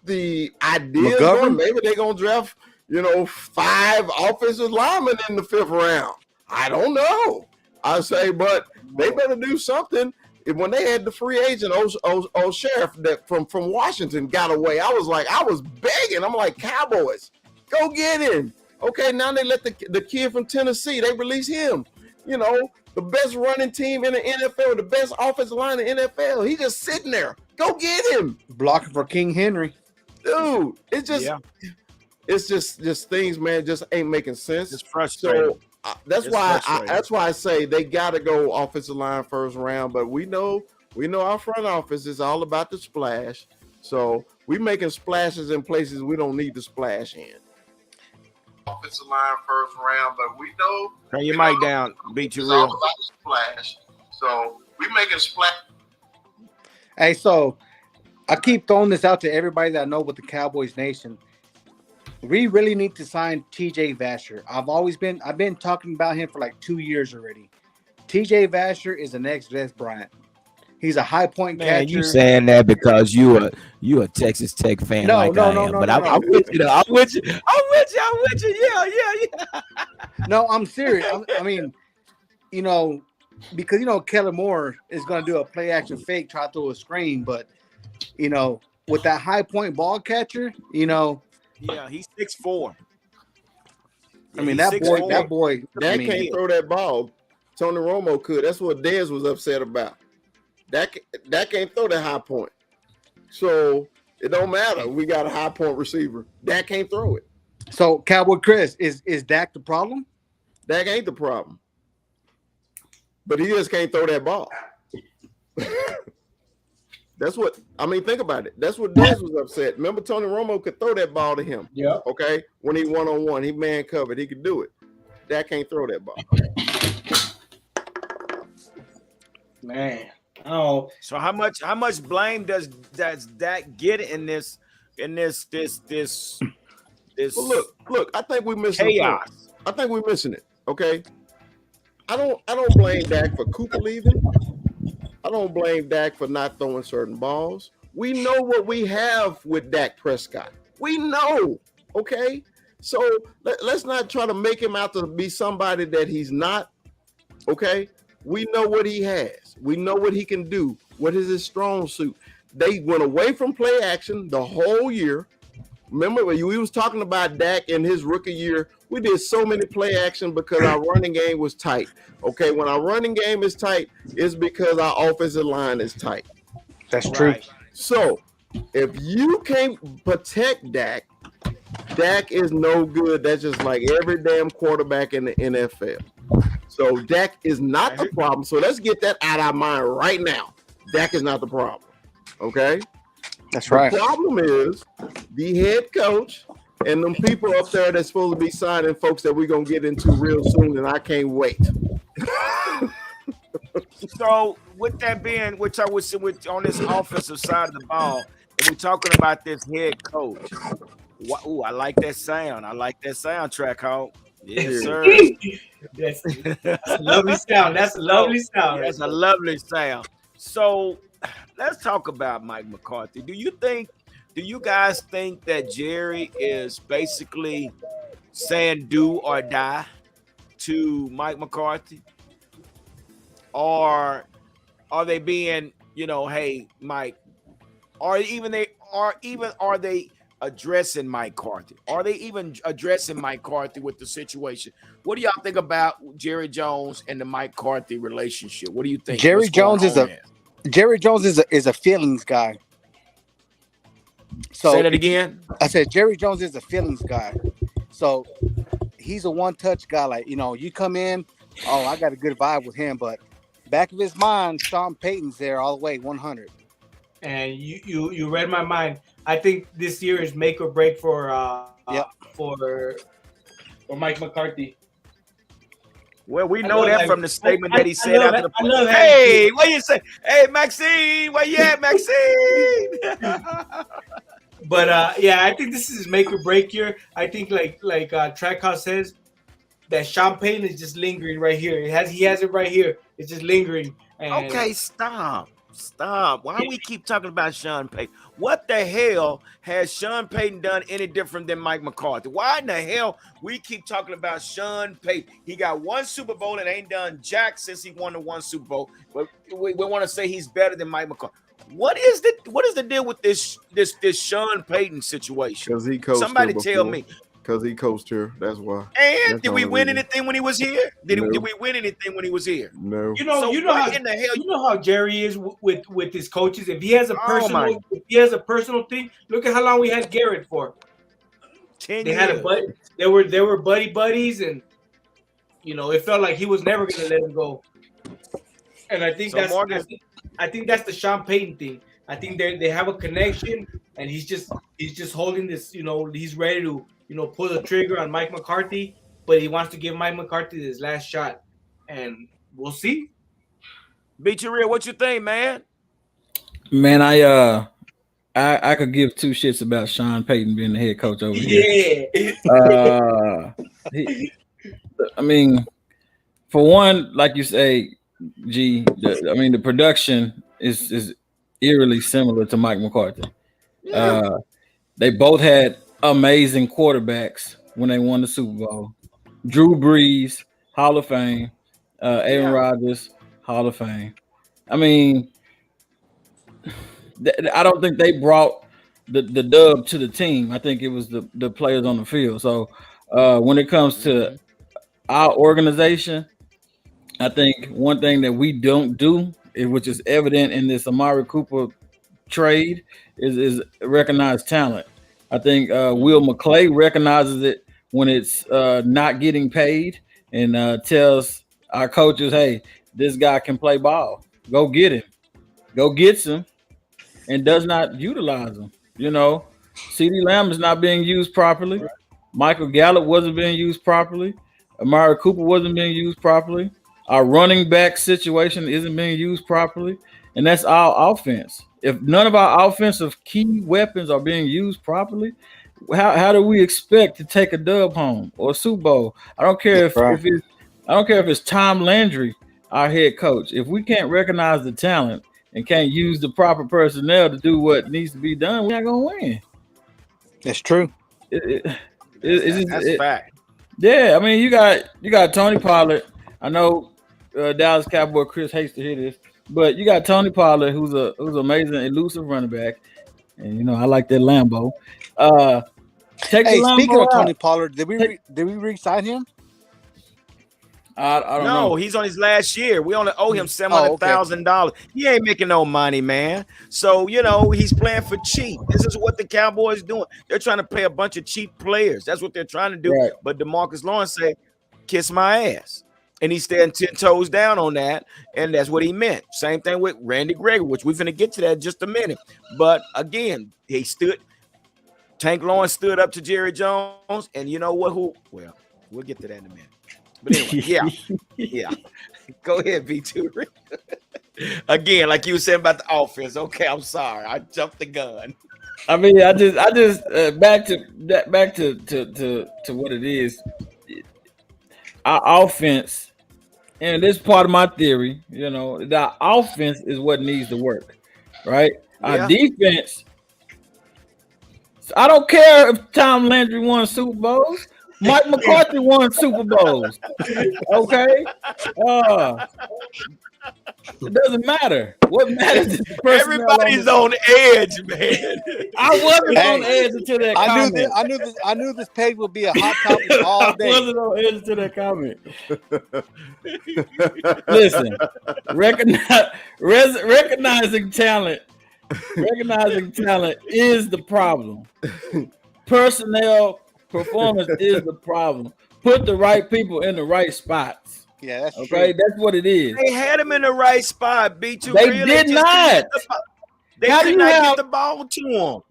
the idea is. Maybe they're gonna draft 5 offensive linemen in the 5th round. I don't know. I say, but they better do something. When they had the free agent, old sheriff that from Washington got away, I was begging. I'm like, Cowboys, go get him. Okay, now they let the kid from Tennessee, they release him. The best running team in the NFL, the best offensive line in the NFL. He's just sitting there. Go get him. Blocking for King Henry. Dude, it's just things, man, just ain't making sense. It's frustrating. So that's why I say they got to go offensive line 1st round. But we know our front office is all about the splash. So we making splashes in places we don't need to splash in. Offensive line 1st round, but we know. Turn your mic down. Beat you real. All about the splash. So we making splash. Hey, so I keep throwing this out to everybody that I know with the Cowboys Nation. We really need to sign TJ Vasher. I've been talking about him for like 2 years already. TJ Vasher is the next Des Bryant. He's a high point catcher. You saying that because you a Texas Tech fan I am. But I'm with you. I'm with you. Yeah. No, I'm serious. I mean, because Kellen Moore is going to do a play action fake, try to throw a screen, but with that high point ball catcher, Yeah, he's 6'4". I mean, that boy can't throw that ball. Tony Romo could. That's what Dez was upset about. That can't throw that high point. So it don't matter. We got a high point receiver. Dak can't throw it. So Cowboy Chris, is Dak the problem? Dak ain't the problem. But he just can't throw that ball. That's what I mean. Think about it. That's what Dez was upset. Remember, Tony Romo could throw that ball to him. Yeah. Okay, when he 1-on-1, he man covered. He could do it. Dak can't throw that ball. Man. Oh. So how much blame does Dak get in this? Well, look. I think we're missing chaos. I think we're missing it. Okay. I don't blame Dak for Cooper leaving. I don't blame Dak for not throwing certain balls. We know what we have with Dak Prescott. We know, okay? So let's not try to make him out to be somebody that he's not, okay? We know what he has. We know what he can do. What is his strong suit? They went away from play action the whole year. Remember, when we was talking about Dak in his rookie year, we did so many play action because our running game was tight. Okay, when our running game is tight, it's because our offensive line is tight. That's true. So, if you can't protect Dak, Dak is no good. That's just like every damn quarterback in the NFL. So, Dak is not the problem. So, let's get that out of our mind right now. Dak is not the problem. Okay? That's right. The problem is the head coach and them people up there that's supposed to be signing folks that we're going to get into real soon, and I can't wait. So with that being, which I was on this offensive side of the ball, and we're talking about this head coach. Ooh, I like that sound. I like that soundtrack, Hawk. Yes, sir. That's a lovely sound. That's a lovely sound. That's a lovely sound. So let's talk about Mike McCarthy. Do you guys think that Jerry is basically saying do or die to Mike McCarthy? Or are they being, hey, Mike, are they addressing Mike McCarthy? Are they even addressing Mike McCarthy with the situation? What do y'all think about Jerry Jones and the Mike McCarthy relationship? What do you think? Jerry Jones is a feelings guy. So say that again. I said Jerry Jones is a feelings guy. So he's a one-touch guy. Like, you come in, I got a good vibe with him, but back of his mind, Sean Payton's there all the way, 100. And you read my mind. I think this year is make or break for Mike McCarthy. Well, we know that from the statement that he said after the play. Hey, what you say? Hey, Maxine, where you at, Maxine? But I think this is make or break year. I think like Trackhouse says, that Sean Payton is just lingering right here. He has it right here. It's just lingering. And okay, stop. Why we keep talking about Sean Payton? What the hell has Sean Payton done any different than Mike McCarthy? Why in the hell we keep talking about Sean Payton? He got one Super Bowl and ain't done jack since he won the one Super Bowl. But we want to say he's better than Mike McCarthy. What is the deal with this Sean Payton situation? Because he coached. Somebody tell me. Because he coached here. That's why. And did we win anything when he was here? Did we win anything when he was here? No. You know how Jerry is with his coaches. If he has a personal thing, look at how long we had Garrett for. 10 they years. Had a buddy. They were buddies, and it felt like he was never going to let him go. And I think that's the Sean Payton thing. I think they have a connection, and he's just holding this. He's ready to pull the trigger on Mike McCarthy, but he wants to give Mike McCarthy his last shot, and we'll see. Beat you real. What you think, man? Man, I could give two shits about Sean Payton being the head coach over here. Yeah. I mean, for one, like you say, G, the production is eerily similar to Mike McCarthy. Yeah. They both had amazing quarterbacks when they won the Super Bowl. Drew Brees, Hall of Fame. Aaron Rodgers, Hall of Fame. I mean, I don't think they brought the dub to the team. I think it was the players on the field. So when it comes to our organization, I think one thing that we don't do, which is evident in this Amari Cooper trade, is recognize talent. I think Will McClay recognizes it when it's not getting paid and tells our coaches, hey, this guy can play ball. Go get him. Go get some. and does not utilize them. You know, CeeDee Lamb is not being used properly. Michael Gallup wasn't being used properly. Amari Cooper wasn't being used properly. Our running back situation isn't being used properly, and that's our offense. If none of our offensive key weapons are being used properly, how do we expect to take a dub home or a Super Bowl? I don't care if it's Tom Landry, our head coach. If we can't recognize the talent and can't use the proper personnel to do what needs to be done, we're not gonna win. That's true. That's a fact. Yeah, I mean, you got Tony Pollard. I know Dallas Cowboy Chris hates to hear this, but you got Tony Pollard, who's amazing, elusive running back, and you know I like that Lambo. Speaking of Tony Pollard, did we re-sign him? I don't know. No, he's on his last year. We only owe him $700,000. He ain't making no money, man. So, you know, he's playing for cheap. This is what the Cowboys doing. They're trying to play a bunch of cheap players. That's what they're trying to do. Right. But Demarcus Lawrence said, kiss my ass. And he's standing 10 toes down on that. And that's what he meant. Same thing with Rady Gregory, which we're going to get to that in just a minute. But again, Tank Lawrence stood up to Jerry Jones. And you know what? Well, we'll get to that in a minute. But anyway, yeah. Go ahead, B2. Again, like you were saying about the offense. Okay, I'm sorry. I jumped the gun. I mean, I just back to what it is. Our offense, and this is part of my theory, you know, the offense is what needs to work, right? Our defense, I don't care if Tom Landry won Super Bowls. Mike McCarthy won Super Bowls. Okay? It doesn't matter. What matters is the everybody's on edge, man. I wasn't on edge until that comment. I knew this page would be a hot topic all day. I wasn't on edge until that comment. Listen, recognizing talent is the problem. Personnel performance is the problem. Put the right people in the right spots. Yeah, that's okay. True. That's what it is. They had him in the right spot. B2 They really did not. They did not get the ball to him.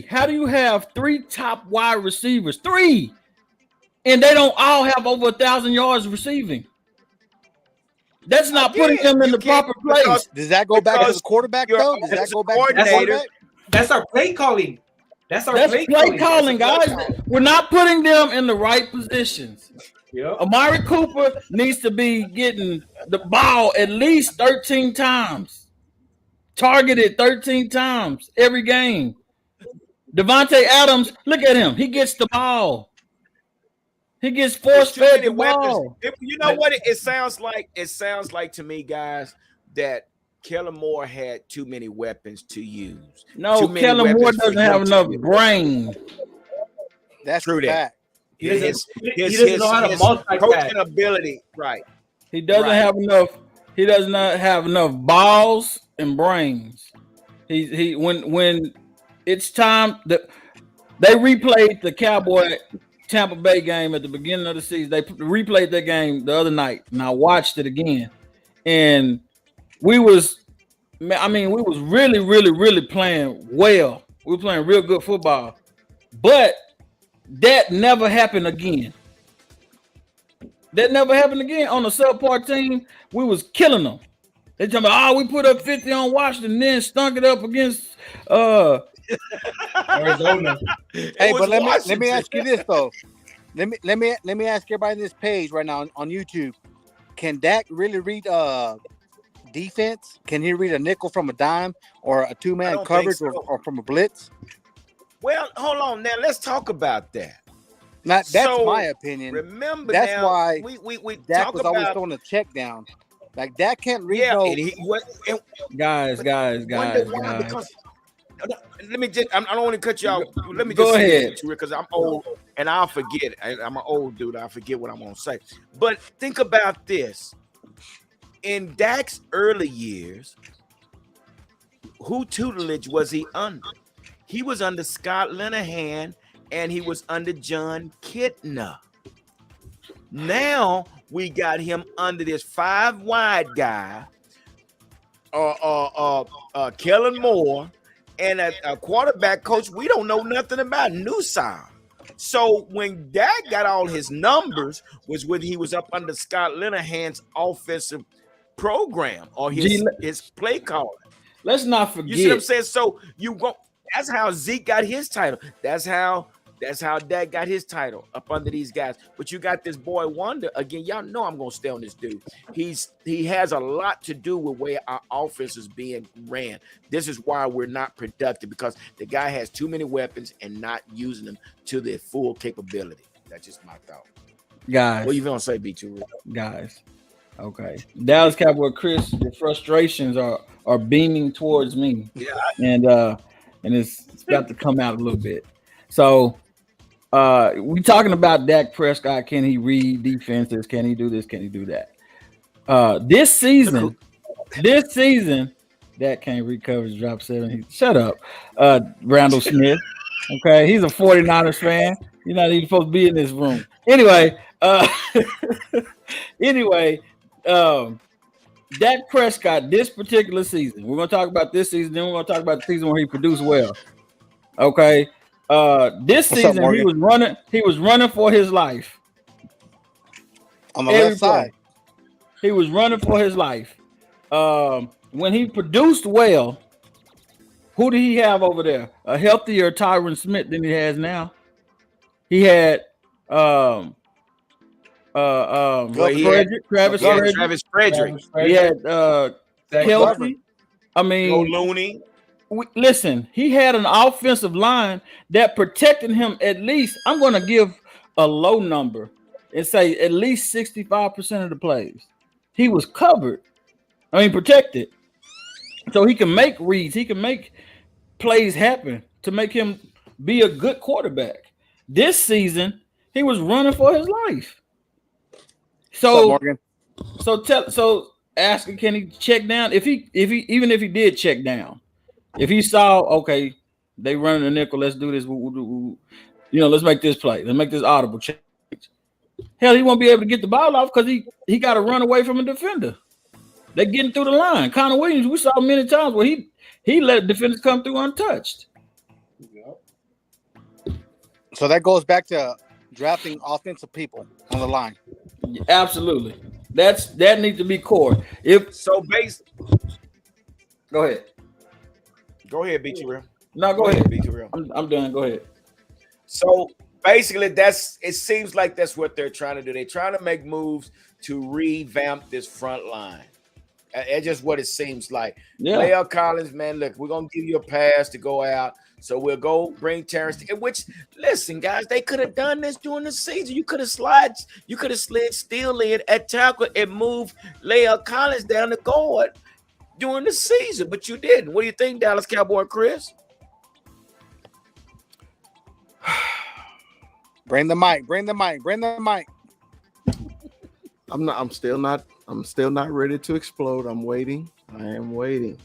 How do you have 3 top wide receivers? 3, and they don't all have over 1,000 yards receiving? That's not putting them in the proper place. Does that go back to the quarterback though? Does that go back to the quarterback? That's our play calling. That's play calling, guys. We're not putting them in the right positions. Yep. Amari Cooper needs to be getting the ball at least 13 times. Targeted 13 times every game. Devontae Adams, look at him. He gets the ball. He gets force-fed the ball. You know what it sounds like? It sounds like to me, guys, that Kellen Moore had too many weapons to use. No, Kellen Moore doesn't have enough brain. That's true. That he doesn't know how to multitask. Ability, right? He doesn't have enough. He does not have enough balls and brains. When it's time that they replayed the Cowboy Tampa Bay game at the beginning of the season. They replayed that game the other night, and I watched it again, and we was really, really, really playing well. We were playing real good football. But that never happened again. That never happened again. On a subpar team, we was killing them. They talking about, we put up 50 on Washington, then stunk it up against Arizona. Hey, but let me ask you this though. Let me ask everybody on this page right now on YouTube. Can Dak really read defense? Can he read a nickel from a dime or a 2-man coverage or from a blitz? Well, hold on now. Let's talk about that. That's my opinion. Remember, that's now, why we Dak talk was about, always throwing a check down. Like Dak can't read. Guys. Let me just. I don't want to cut you out. Let me just go ahead because I'm old and I'll forget. I'm an old dude. I forget what I'm gonna say. But think about this. In Dak's early years, who tutelage was he under? He was under Scott Linehan and he was under John Kitna. Now we got him under this 5 wide guy Kellen Moore, and a quarterback coach we don't know nothing about, Newsome. So when Dak got all his numbers was when he was up under Scott Linehan's offensive program or his play calling. Let's not forget. You see what I'm saying? So that's how Zeke got his title. That's how Dak got his title up under these guys. But you got this boy Wonder again. Y'all know I'm gonna stay on this dude. He has a lot to do with where our offense is being ran. This is why we're not productive, because the guy has too many weapons and not using them to their full capability. That's just my thought. Guys, what you gonna say, B2? Guys, okay. Dallas Cowboy Chris, your frustrations are beaming towards me. Yeah, and it's about to come out a little bit. So we talking about Dak Prescott. Can he read defenses? Can he do this? Can he do that? This season, Dak can't read coverage, drop 7. Shut up, Randall Smith. Okay, he's a 49ers fan. You're not even supposed to be in this room. Anyway, Dak Prescott, this particular season, we're going to talk about this season, then we're going to talk about the season where he produced well. Okay. This season he was running for his life. On the left side. He was running for his life. When he produced well, who did he have over there? A healthier Tyron Smith than he has now. He had Travis Frederick. He had Kelsey. I mean, Looney. Listen, he had an offensive line that protected him at least. I'm going to give a low number and say at least 65% of the plays. He was covered. I mean, protected. So he can make reads. He can make plays happen to make him be a good quarterback. This season, he was running for his life. So asking, can he check down? If he did check down, if he saw, okay, they running the nickel, let's do this. Let's make this play. Let's make this audible change. Hell, he won't be able to get the ball off because he got to run away from a defender. They're getting through the line. Connor Williams, we saw many times where he let defenders come through untouched. So that goes back to drafting offensive people on the line. Absolutely. That needs to be core. Go ahead. Go ahead, B2. No, go ahead. B2. I'm done. Go ahead. So basically, it seems like that's what they're trying to do. They're trying to make moves to revamp this front line. It's just what it seems like. Yeah. La'el Collins, man, look, we're gonna give you a pass to go out. So we'll go bring Terrence. Which, listen, guys, they could have done this during the season. You could have slid Steele in at tackle and moved La'el Collins down the guard during the season, but you didn't. What do you think, Dallas Cowboy Chris? Bring the mic. I'm still not ready to explode. I'm waiting. I am waiting.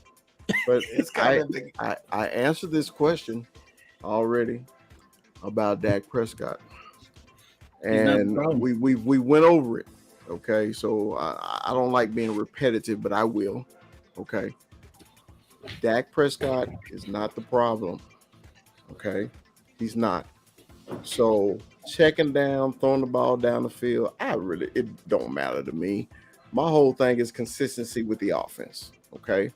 But I answered this question already about Dak Prescott, and we went over it. Okay, so I don't like being repetitive, but I will. Okay, Dak Prescott is not the problem. Okay, he's not. So checking down, throwing the ball down the field, it don't matter to me. My whole thing is consistency with the offense. Okay.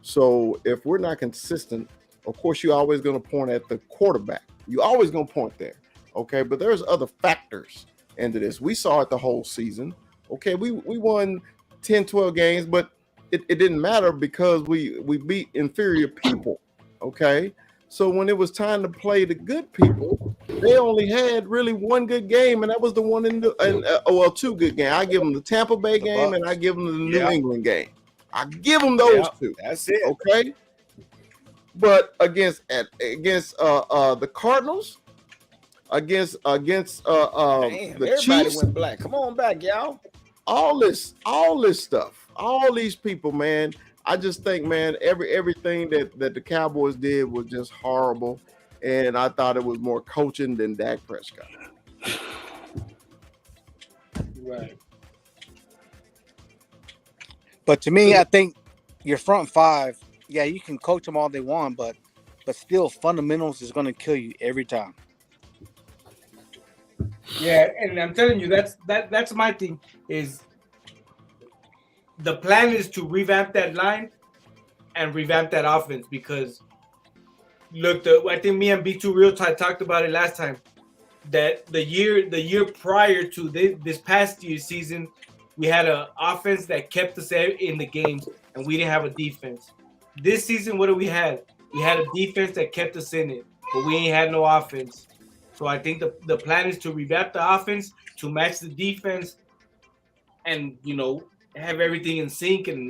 So if we're not consistent, of course, you're always going to point at the quarterback. You're always going to point there. Okay. But there's other factors into this. We saw it the whole season. Okay. We won 10, 12 games, but it didn't matter because we beat inferior people. Okay. So when it was time to play the good people, they only had really one good game, and that was the one two good games. I give them the Tampa Bay game, and I give them the New England game. I give them those two. That's it. Okay. But against the Cardinals, against the Chiefs, went black. Come on back, y'all. All this stuff, all these people, man. I just think, man, everything that the Cowboys did was just horrible, and I thought it was more coaching than Dak Prescott. Right. But to me, I think your front five, yeah, you can coach them all they want, but still fundamentals is going to kill you every time. Yeah, and I'm telling you, that's my thing. Is the plan is to revamp that line and revamp that offense because look, I think me and B2 Real talked about it last time. That the year prior to this past year's season, we had an offense that kept us in the games, and we didn't have a defense. This season, what do we have? We had a defense that kept us in it, but we ain't had no offense. So I think the plan is to revamp the offense to match the defense, and have everything in sync, and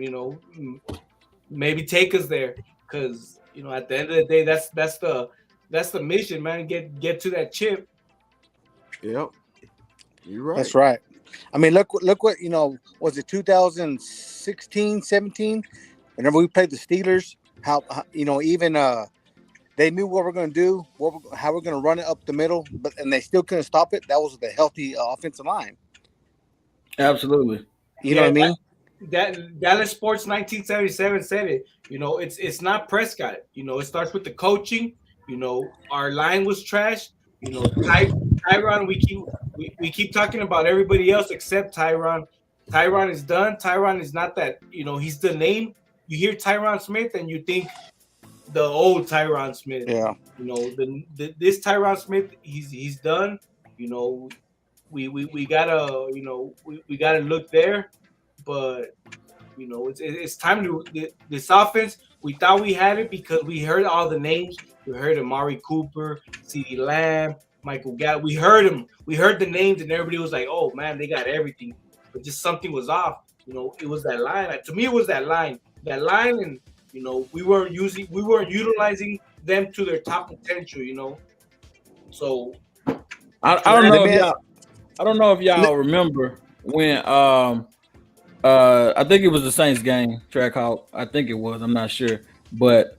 maybe take us there. Because at the end of the day, that's the mission, man. Get to that chip. Yep, you're right. That's right. I mean, look what was it 2016, 17? Whenever we played the Steelers, how even they knew what we're going to do, how we're going to run it up the middle, and they still couldn't stop it. That was the healthy offensive line. Absolutely. You know what I mean? That Dallas Sports 1977 said it. It's not Prescott. It starts with the coaching. Our line was trash. Tyron, we keep talking about everybody else except Tyron. Tyron is done. Tyron is not that. He's the name. You hear Tyron Smith and you think the old Tyron Smith. Yeah. This Tyron Smith, he's done. We gotta we gotta look there, but it's time to this offense. We thought we had it because we heard all the names. We heard Amari Cooper, CeeDee Lamb, Michael Gallup. We heard them. We heard the names, and everybody was like, "Oh man, they got everything," but just something was off. It was that line. To me, it was that line. That line, and we weren't utilizing them to their top potential. So I don't know if y'all. I don't know if y'all remember when I think it was the Saints game, Track Hawk. I think it was. I'm not sure, but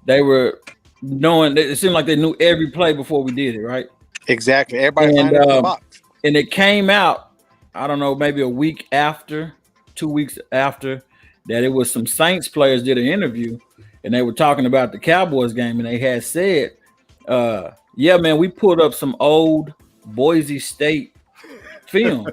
they were knowing. It seemed like they knew every play before we did it, right? Exactly. Everybody lined up in the box, and it came out. I don't know, maybe a week after, 2 weeks after that. It was some Saints players did an interview, and they were talking about the Cowboys game, and they had said, "Yeah, man, we pulled up some old Boise State film."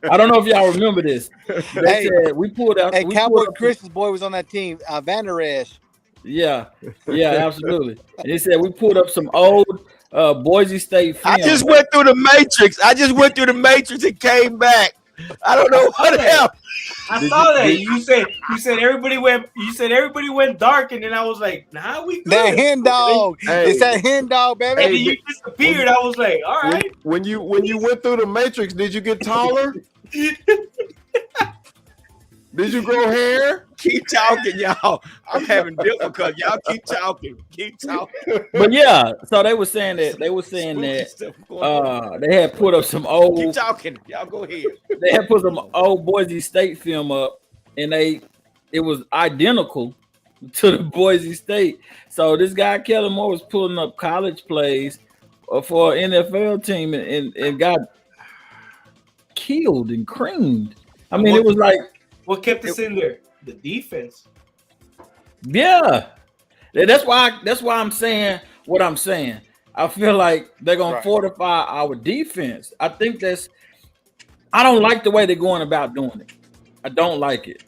I don't know if y'all remember this. They said we pulled out. Hey, Cowboy Chris's boy was on that team, Van Der Esch. Yeah, absolutely. And they said we pulled up some old Boise State film. I just went through the Matrix and came back. I don't know what happened. I saw that. You said everybody went dark, and then I was like, "Nah, we good." That hen dog. It's that hen dog, baby. And then you disappeared. I was like, "All right." When you went through the Matrix, did you get taller? Did you grow hair? Keep talking, y'all. I'm having difficulty. Y'all keep talking. But yeah, so they were saying that they had put up some old. Keep talking. Y'all go ahead. They had put some old Boise State film up, and it was identical to the Boise State. So this guy Kellen Moore was pulling up college plays for an NFL team and got killed and creamed. I mean, it was like. What kept us in there? The defense. Yeah, that's why I'm saying what I'm saying. I feel like they're gonna fortify our defense. I think I don't like the way they're going about doing it. I don't like it.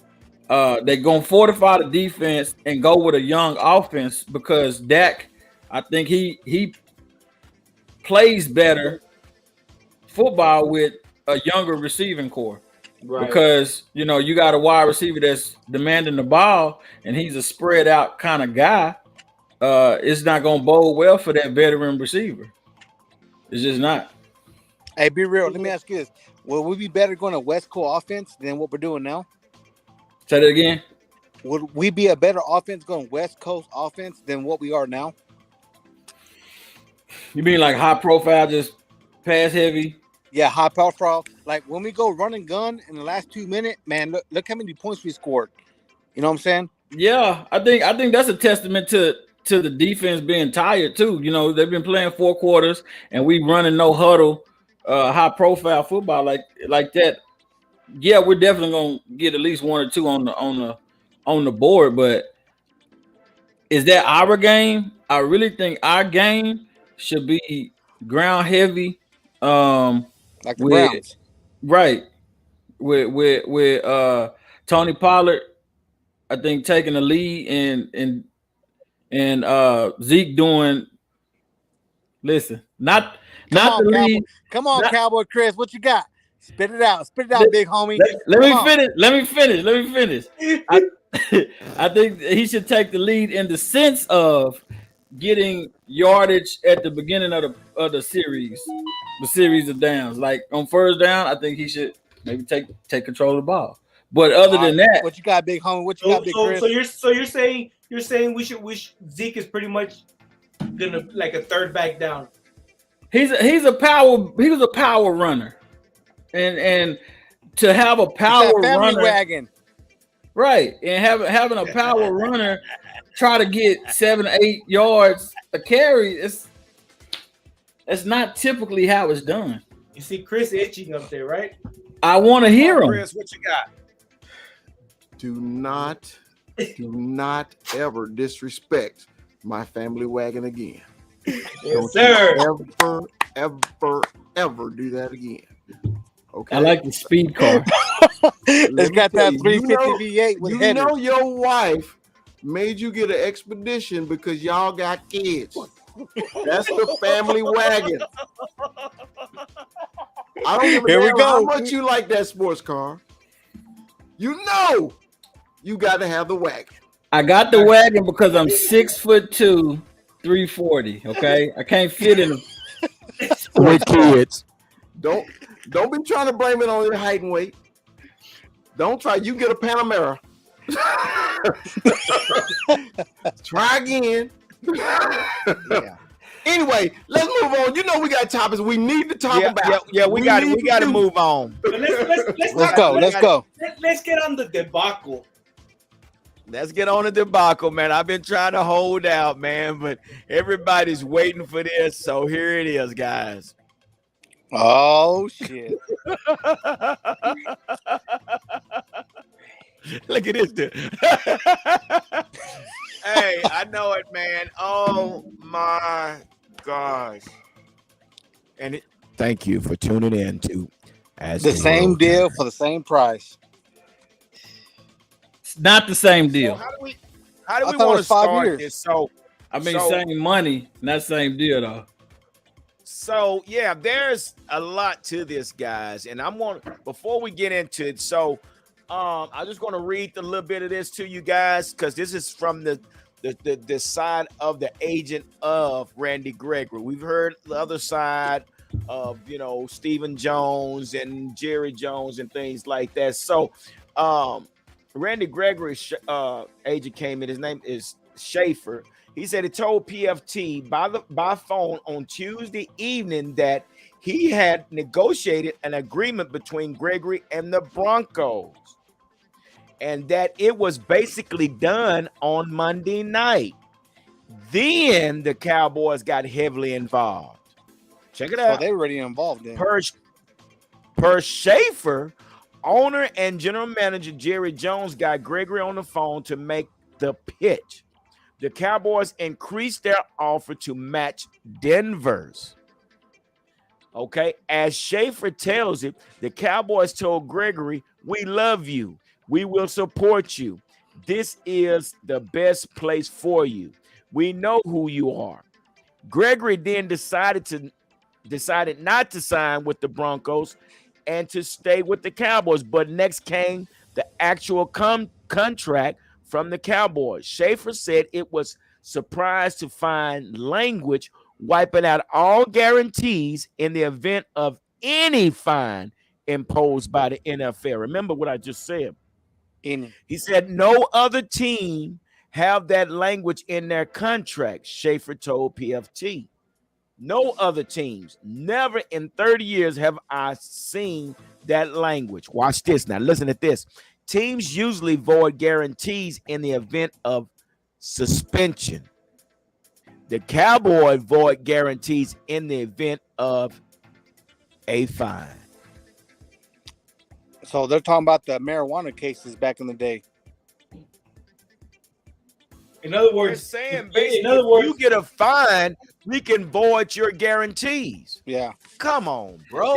They're gonna fortify the defense and go with a young offense because Dak, I think he plays better football with a younger receiving core. Right. Because you got a wide receiver that's demanding the ball, and he's a spread out kind of guy. It's not gonna bode well for that veteran receiver. It's just not. Hey, be real. Let me ask you this: will we be better going to West Coast offense than what we're doing now? Say that again. Would we be a better offense going West Coast offense than what we are now? You mean like high profile, just pass heavy? Yeah, high profile. Like when we go run and gun in the last 2 minutes, man, look how many points we scored. You know what I'm saying? Yeah, I think that's a testament to the defense being tired too. They've been playing 4 quarters and we running no huddle, high profile football like that. Yeah, we're definitely gonna get at least 1 or 2 on on the board, but is that our game? I really think our game should be ground heavy. Like the With Browns. right with Tony Pollard, I think taking the lead and Zeke doing. Listen, not Come not on, the Cowboy. lead. Come on, Not, Cowboy Chris. What you got? Spit it out. Spit it out, big homie. let Come me on. finish. Let me finish. I think he should take the lead in the sense of getting yardage at the beginning of the series of downs. Like on first down, I think he should maybe take control of the ball. But other than that, what you got, big homie? What you got, big Chris? So you're saying we should Zeke is pretty much gonna like a third back down. he was a power runner, and to have a power family runner, wagon, right? And having a power runner try to get 7-8 yards a carry, it's not typically how it's done. You see Chris itching up there, right? I want to hear him. Chris, what you got? Do not ever disrespect my family wagon again. Yes, sir. Ever do that again. Okay. I like the speed car. It's got that 350 V8 with you headers. know your wife made you get an expedition because y'all got kids. That's the family wagon. I don't give a Here we damn go. how much you like that sports car. You know you got to have the wagon. I got the wagon because I'm 6'2", 340. Okay, I can't fit in with kids. Don't be trying to blame it on your height and weight. Don't try. You get a Panamera. Try again. Yeah. Anyway, let's move on. You know we got topics we need to talk about. Yeah, we got to move on. But Let's go. Let's get on the debacle. Let's get on the debacle, man. I've been trying to hold out, man, but everybody's waiting for this. So here it is, guys. Oh shit! Look at this dude. Hey, I know it, man. Oh my gosh! And thank you for tuning in to The same deal for the same price. It's not the same deal. So how do we thought it want to was 5 start years. this? So I mean, same money, not same deal though. So yeah, there's a lot to this, guys, and before we get into it. So I'm just going to read a little bit of this to you guys because this is from the side of the agent of Rady Gregory. We've heard the other side of Stephen Jones and Jerry Jones and things like that. So Rady Gregory's agent came in. His name is Schaefer. He said he told PFT by phone on Tuesday evening that he had negotiated an agreement between Gregory and the Broncos, and that it was basically done on Monday night. Then the Cowboys got heavily involved. Check it out. So they were already involved then. Per Schaefer, owner and general manager Jerry Jones got Gregory on the phone to make the pitch. The Cowboys increased their offer to match Denver's. Okay, as Schaefer tells it, the Cowboys told Gregory, "We love you. We will support you. This is the best place for you. We know who you are." Gregory then decided not to sign with the Broncos and to stay with the Cowboys. But next came the actual contract from the Cowboys. Schaefer said it was surprised to find language wiping out all guarantees in the event of any fine imposed by the NFL. Remember what I just said. He said no other team have that language in their contract, Schaefer told PFT. No other teams. Never in 30 years have I seen that language. Watch this now. Listen to this. Teams usually void guarantees in the event of suspension. The Cowboys void guarantees in the event of a fine. So they're talking about the marijuana cases back in the day. In other We're words, saying in basically, other if words, you get a fine, we can void your guarantees. Yeah. Come on, bro.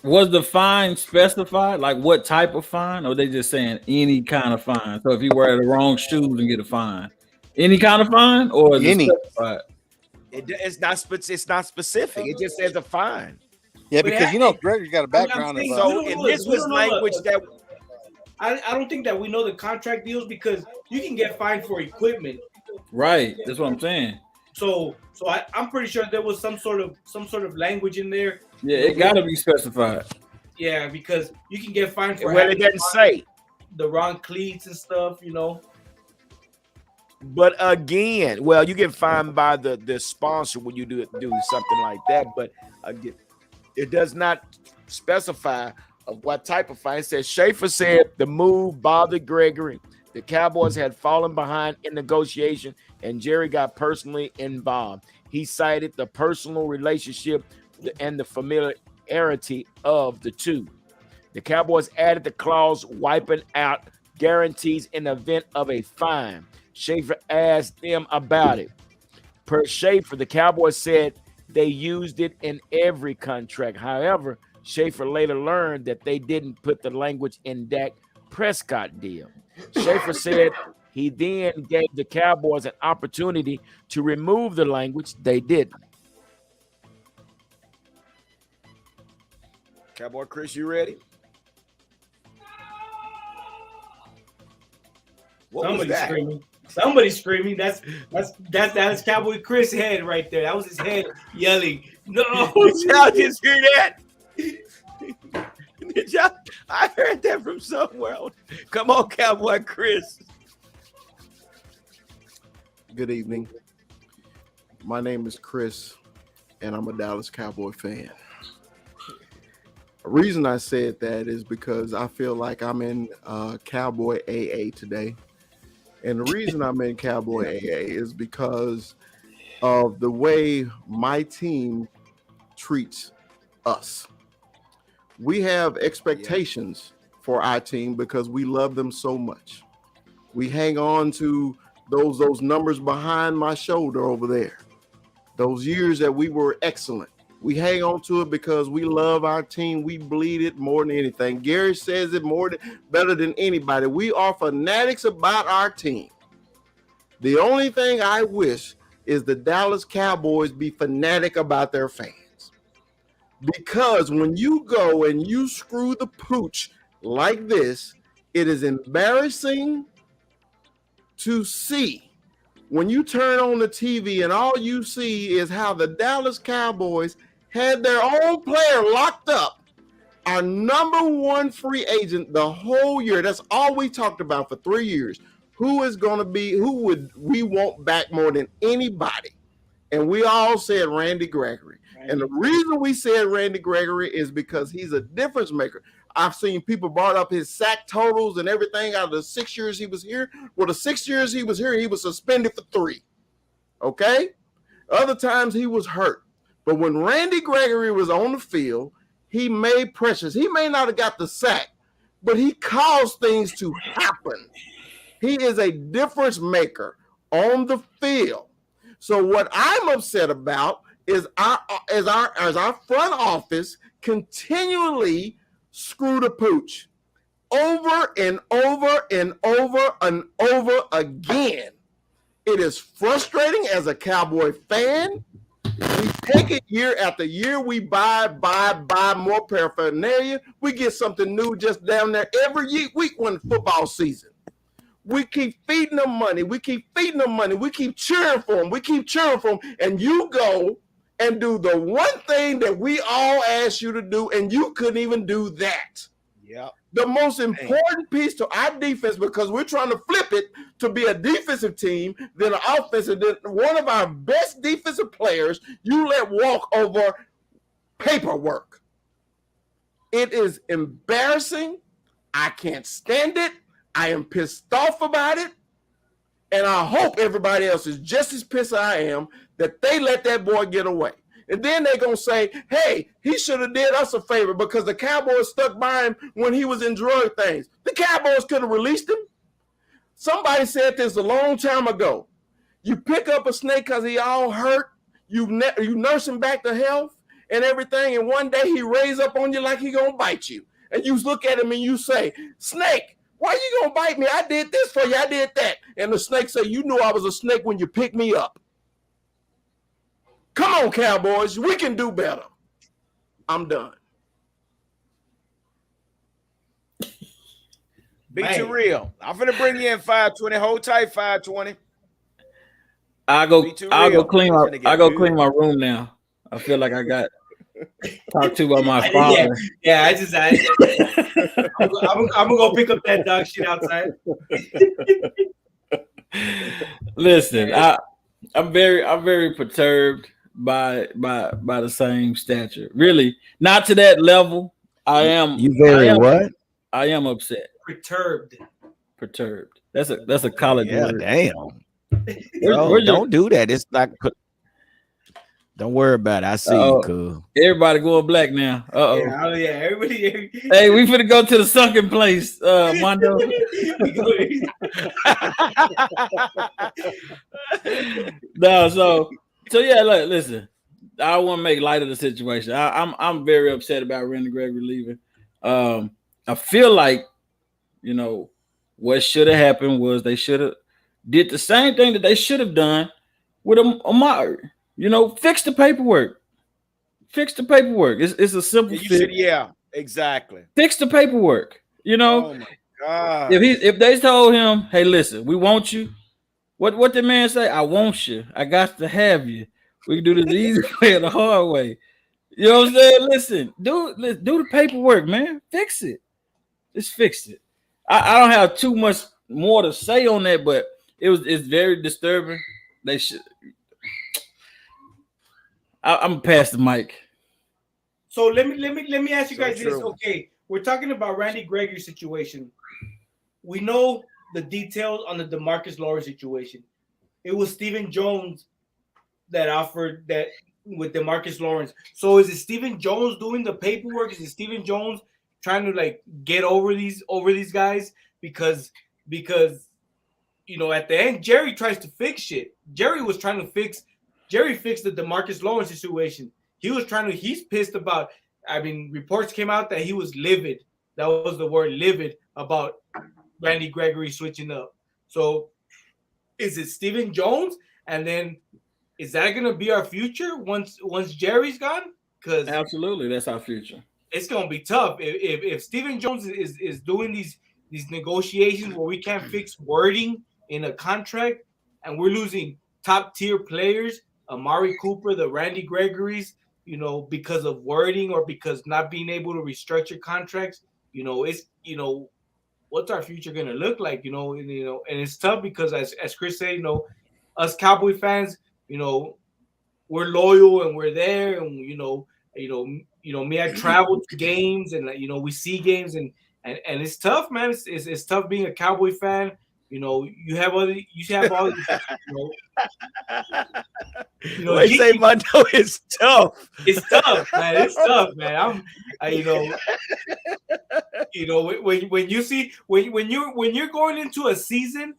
Was the fine specified? Like what type of fine? Or they just saying any kind of fine? So if you wear the wrong shoes and get a fine, any kind of fine, or is it Any. specified? It's not specific. It just says a fine. Yeah, But because Gregory got a background of. saying, So we if don't this know- we was don't know language that I don't think that we know the contract deals because you can get fined for equipment. Right. That's what I'm saying. So I'm pretty sure there was some sort of language in there. Yeah, it got to be specified. Yeah, because you can get fined for well, it doesn't say. the wrong cleats and stuff. But again, well, you get fined by the sponsor when you do something like that. But again, it does not specify of what type of fine. It says Schaefer said the move bothered Gregory. The Cowboys had fallen behind in negotiation, and Jerry got personally involved. He cited the personal relationship and the familiarity of the two. The Cowboys added the clause wiping out guarantees in the event of a fine. Schaefer asked them about it. Per Schaefer, the Cowboys said they used it in every contract. However, Schaefer later learned that they didn't put the language in Dak Prescott deal. Schaefer said he then gave the Cowboys an opportunity to remove the language. They didn't. Cowboy Chris, you ready? What was that? Screaming. Somebody's screaming. That's Cowboy Chris' head right there. That was his head yelling. No, did y'all just hear that? Did y'all? I heard that from somewhere. Come on, Cowboy Chris. Good evening. My name is Chris, and I'm a Dallas Cowboy fan. The reason I said that is because I feel like I'm in Cowboy AA today. And the reason I'm in Cowboy AA is because of the way my team treats us. We have expectations for our team because we love them so much. We hang on to those numbers behind my shoulder over there. Those years that we were excellent. We hang on to it because we love our team. We bleed it more than anything. Gary says it better than anybody. We are fanatics about our team. The only thing I wish is the Dallas Cowboys be fanatic about their fans. Because when you go and you screw the pooch like this, it is embarrassing to see. When you turn on the TV and all you see is how the Dallas Cowboys had their own player locked up, our number one free agent the whole year. That's all we talked about for 3 years. Who would we want back more than anybody? And we all said Rady Gregory. And the reason we said Rady Gregory is because he's a difference maker. I've seen people brought up his sack totals and everything out of the 6 years he was here. Well, the 6 years he was here, he was suspended for 3. Okay? Other times he was hurt. But when Rady Gregory was on the field, he made pressures. He may not have got the sack, but he caused things to happen. He is a difference maker on the field. So what I'm upset about is our front office continually screw the pooch over and over and over and over again. It is frustrating as a Cowboy fan. We take it year after year. We buy more paraphernalia. We get something new just down there every week when football season. We keep feeding them money. We keep cheering for them. And you go and do the one thing that we all asked you to do, and you couldn't even do that. Yeah. The most important piece to our defense, because we're trying to flip it to be a defensive team than an offensive. One of our best defensive players, you let walk over paperwork. It is embarrassing. I can't stand it. I am pissed off about it. And I hope everybody else is just as pissed as I am that they let that boy get away. And then they're going to say, hey, he should have did us a favor because the Cowboys stuck by him when he was in drug things. The Cowboys could have released him. Somebody said this a long time ago. You pick up a snake because he all hurt. You nurse him back to health and everything. And one day he raise up on you like he gonna bite you. And you look at him and you say, snake, why you gonna bite me? I did this for you. I did that. And the snake say, you knew I was a snake when you picked me up. Come on, Cowboys. We can do better. I'm done. Be too real. I'm finna bring you in 520. Hold tight, 520. I'll go clean my room now. I feel like I got talked to by my father. Yeah, I'm gonna go pick up that dog shit outside. Listen, I'm very perturbed by the same stature. Really, not to that level. I am upset. Perturbed. That's a college word. Damn. Bro, don't do that. It's like, don't worry about it. I see you, cool. Everybody going black now. Yeah, everybody. Hey, we finna go to the sunken place, Mondo. No, so yeah. Look, listen, I don't want to make light of the situation. I'm very upset about Rady Gregory leaving. I feel like, what should have happened was they should have did the same thing that they should have done with Amari. Fix the paperwork. It's a simple fix. Yeah, exactly. Fix the paperwork. Oh my God. If they told him, hey, listen, we want you. What the man say? I want you. I got to have you. We can do this the easy way or the hard way. You know what I'm saying? Listen, do the paperwork, man. Fix it. Just fix it. I don't have too much more to say on that, but it's very disturbing. They should. I'm past the mic. So let me ask you guys this. Okay, we're talking about Rady Gregory's situation. We know the details on the Demarcus Lawrence situation. It was Stephen Jones that offered that with Demarcus Lawrence. So is it Stephen Jones doing the paperwork? Is it Stephen Jones trying to get over these guys? Because at the end, Jerry tries to fix shit. Jerry fixed the Demarcus Lawrence situation. He's pissed about, reports came out that he was livid. That was the word, livid, about Rady Gregory switching up. So is it Stephen Jones? And then is that going to be our future once Jerry's gone? Because absolutely, that's our future. It's going to be tough. If Stephen Jones is doing these negotiations where we can't fix wording in a contract and we're losing top tier players, Amari Cooper, the Rady Gregorys, because of wording or because not being able to restructure contracts, what's our future going to look like, and it's tough because as Chris said, us Cowboy fans, we're loyal and we're there, and me, I travel to games and we see games and it's tough, man. It's tough being a Cowboy fan. You have all these, They say Mondo is tough. It's tough, man. It's tough, man. When you see when you're going into a season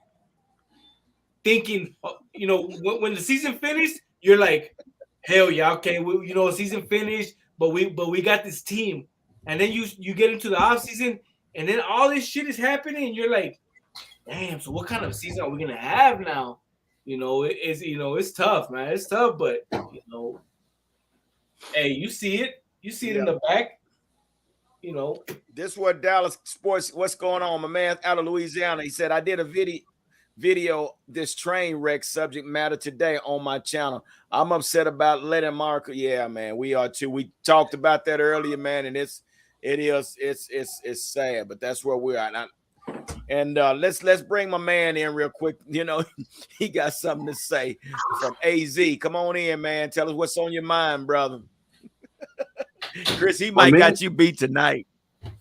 thinking, when the season finished, you're like, hell yeah, okay, season finished, but we got this team, and then you get into the off season, and then all this shit is happening, and you're like, damn, so what kind of season are we gonna have now? It's tough, man. It's tough, but hey, you see it in the back. This is what Dallas sports. What's going on, my man out of Louisiana? He said I did a video this train wreck subject matter today on my channel. I'm upset about letting Marco. Yeah, man, we are too. We talked about that earlier, man, and it's sad, but that's where we're at. And let's bring my man in real quick. He got something to say from AZ. Come on in, man. Tell us what's on your mind, brother. Chris, he might got you beat tonight.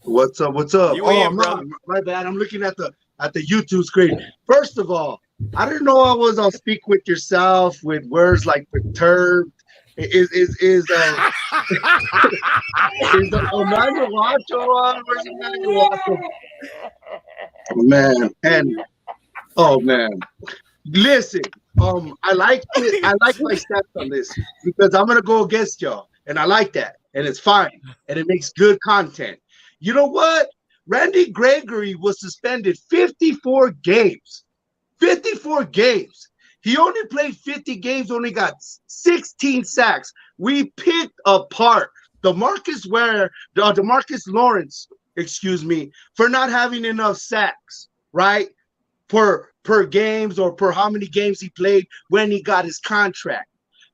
What's up? You in, brother? My bad. I'm looking at the YouTube screen. First of all, I didn't know I was on Speak With Yourself with words like perturbed. Is the Omega Wacho on? Where's Omega Wacho? Man, and oh man, listen, I like it. I like my stats on this because I'm gonna go against y'all, and I like that, and it's fine, and it makes good content. You know what? Rady Gregory was suspended 54 games. 54 games. He only played 50 games, only got 16 sacks. We picked apart Demarcus Lawrence, for not having enough sacks, right? Per games or per how many games he played when he got his contract.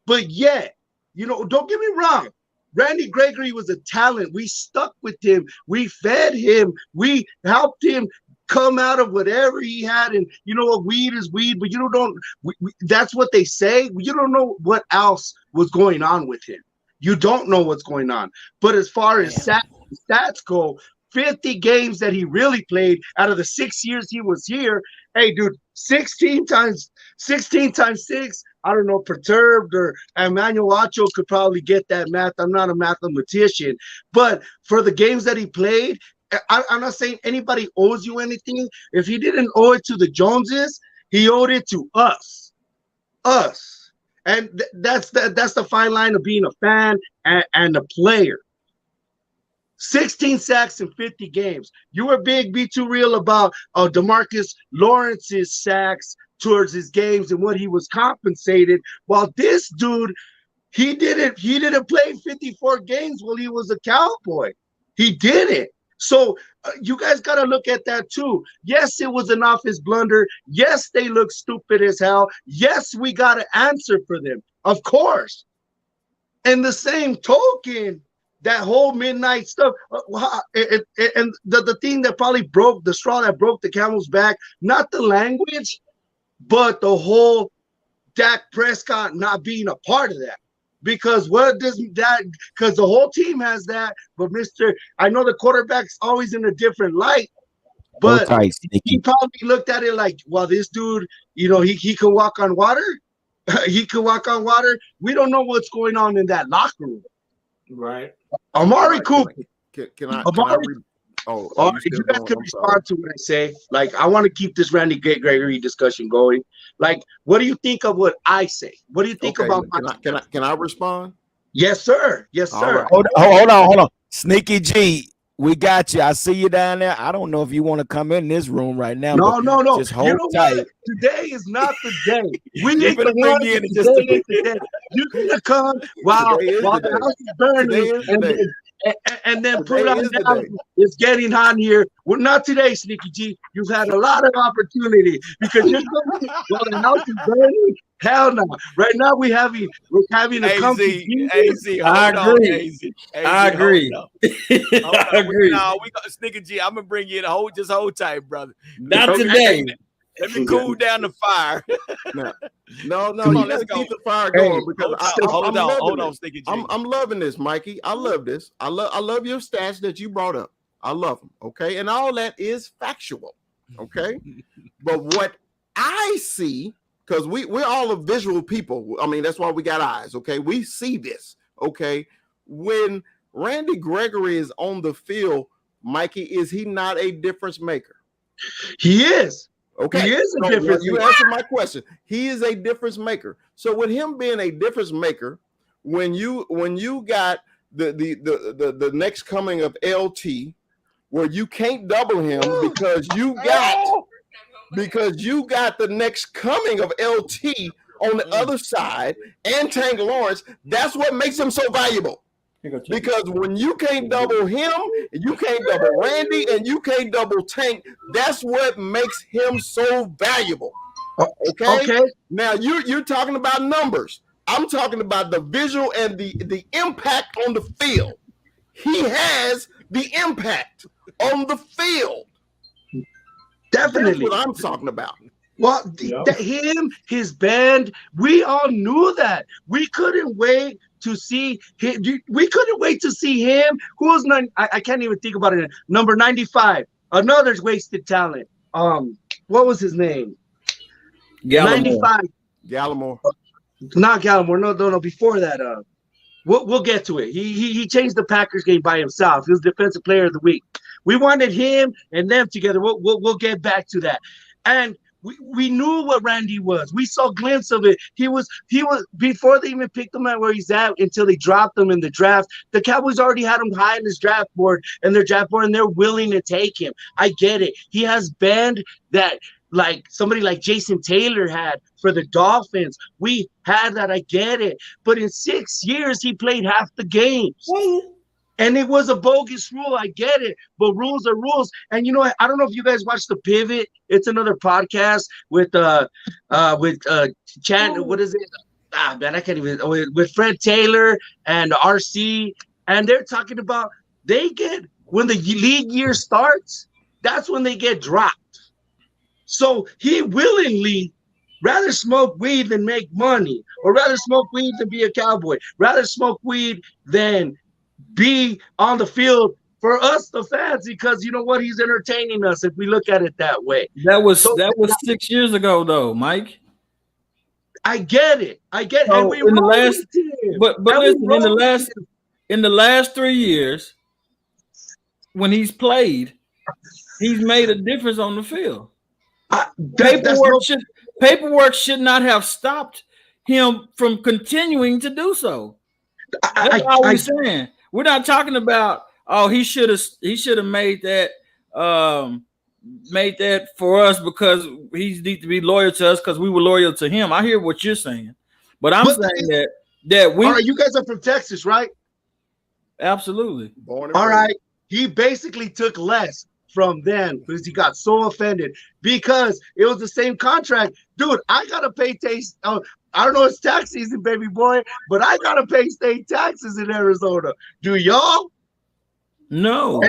But yet, don't get me wrong. Rady Gregory was a talent. We stuck with him. We fed him. We helped him come out of whatever he had. And you know what? Weed is weed, but that's what they say. You don't know what else was going on with him. You don't know what's going on. But as far as stats go, 50 games that he really played out of the 6 years he was here. Hey, dude, 16 times 6, I don't know, perturbed, or Emmanuel Acho could probably get that math. I'm not a mathematician. But for the games that he played, I'm not saying anybody owes you anything. If he didn't owe it to the Joneses, he owed it to us. And that's the fine line of being a fan and a player. 16 sacks in 50 games. You were big, be too real about Demarcus Lawrence's sacks towards his games and what he was compensated. While this dude, he didn't play 54 games while he was a Cowboy. He didn't. So you guys got to look at that too. Yes, it was an office blunder. Yes, they look stupid as hell. Yes, we got to answer for them, of course. And the same token, that whole midnight stuff, and the thing that probably broke the straw that broke the camel's back, not the language, but the whole Dak Prescott not being a part of that. Because because the whole team has that, but I know the quarterback's always in a different light, but he probably looked at it like, well, this dude, he can walk on water. He can walk on water. We don't know what's going on in that locker room. Right. Amari Cooper. Can I you guys can respond to what I say. Like, I want to keep this Rady Gregory discussion going. Like, what do you think of what I say? What do you think about Can I respond? Yes, sir. Yes, sir. Right. Hold on. Sneaky G, we got you. I see you down there. I don't know if you want to come in this room right now. No. Just hold tight. What? Today is not the day. We need to bring you in today. You need to come while the house is burning and then put on down. It's getting hot here. Well, not today, Sneaky G. You've had a lot of opportunity because you're coming while the house is burning. Hell no. Right now we're having a company. I agree. I agree. No, Sneaky G, I'm gonna bring you in. Just hold tight, brother. Not today. Let me cool down the fire. No, let's keep the fire going because hold on, Sneaky G. I'm loving this, Mikey. I love this. I love your stats that you brought up. I love them. Okay, and all that is factual. Okay, but what I see, because we're all a visual people. I mean, that's why we got eyes. Okay, we see this. Okay, when Rady Gregory is on the field, Mikey, is he not a difference maker? He is. Okay, he is a difference maker. You answered my question. He is a difference maker. So with him being a difference maker, when you got the next coming of LT, where you can't double him because you got the next coming of LT on the other side and Tank Lawrence, that's what makes him so valuable. Because when you can't double him, you can't double Randy, and you can't double Tank, that's what makes him so valuable. Okay. Now you're talking about numbers. I'm talking about the visual and the impact on the field. He has the impact on the field. Definitely. That's what I'm talking about. Well, him, his band, we all knew that. We couldn't wait to see him. We couldn't wait to see him. Who was I can't even think about it. Number 95, another wasted talent. What was his name? Gallimore. 95. Gallimore. Not Gallimore. No. Before that, we'll get to it. He changed the Packers game by himself. He was Defensive Player of the Week. We wanted him and them together. We'll get back to that. And we knew what Randy was. We saw a glimpse of it. He was before they even picked him at where he's at until they dropped him in the draft. The Cowboys already had him high in his draft board and they're willing to take him. I get it. He has bend that like somebody like Jason Taylor had for the Dolphins. We had that. I get it. But in 6 years, he played half the games. And it was a bogus rule. I get it. But rules are rules. And you know, I don't know if you guys watch The Pivot. It's another podcast with Chad. What is it? Man, I can't even. With Fred Taylor and RC. And they're talking about when the league year starts, that's when they get dropped. So he willingly rather smoke weed than make money, or rather smoke weed than be a Cowboy, rather smoke weed than be on the field for us, the fans, because you know what? He's entertaining us if we look at it that way. That was 6 years ago, though, Mike. I get it. So and we in the last, but listen, in the last 3 years, when he's played, he's made a difference on the field. Paperwork should not have stopped him from continuing to do so. That's all we're saying. We're not talking about he should have made that for us because he needs to be loyal to us because we were loyal to him. I hear what you're saying, but I'm saying that we. All right, you guys are from Texas, right? Absolutely. All right, he basically took less from then because he got so offended because it was the same contract. Dude, I gotta pay tax. I don't know, it's tax season, baby boy, but I gotta pay state taxes in Arizona. Do y'all? No.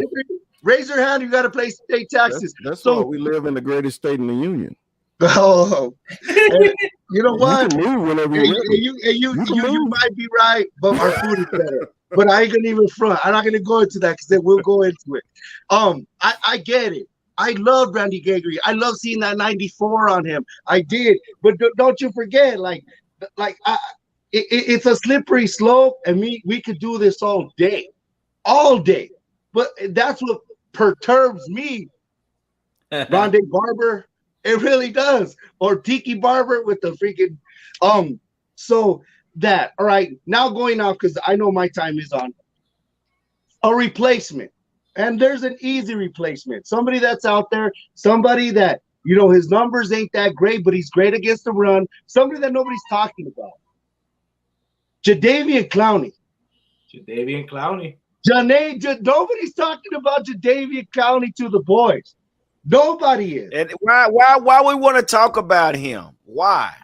Raise your hand. You gotta pay state taxes. That's why we live in the greatest state in the union. Oh, you know what? You can move whenever you might be right, but our food is better. But I ain't gonna even front. I'm not gonna go into that because then we'll go into it. I get it. I love Rady Gregory. I love seeing that 94 on him. I did, but don't you forget, it's a slippery slope, and we could do this all day. But that's what perturbs me. Rondé Barber, it really does, or Tiki Barber with the freaking So that all right. Now going off because I know my time is on. A replacement. And there's an easy replacement. Somebody that's out there, somebody that, you know, his numbers ain't that great, but he's great against the run. Somebody that nobody's talking about. Jadeveon Clowney. Nobody's talking about Jadeveon Clowney to the boys. Nobody is. And why we want to talk about him? Why?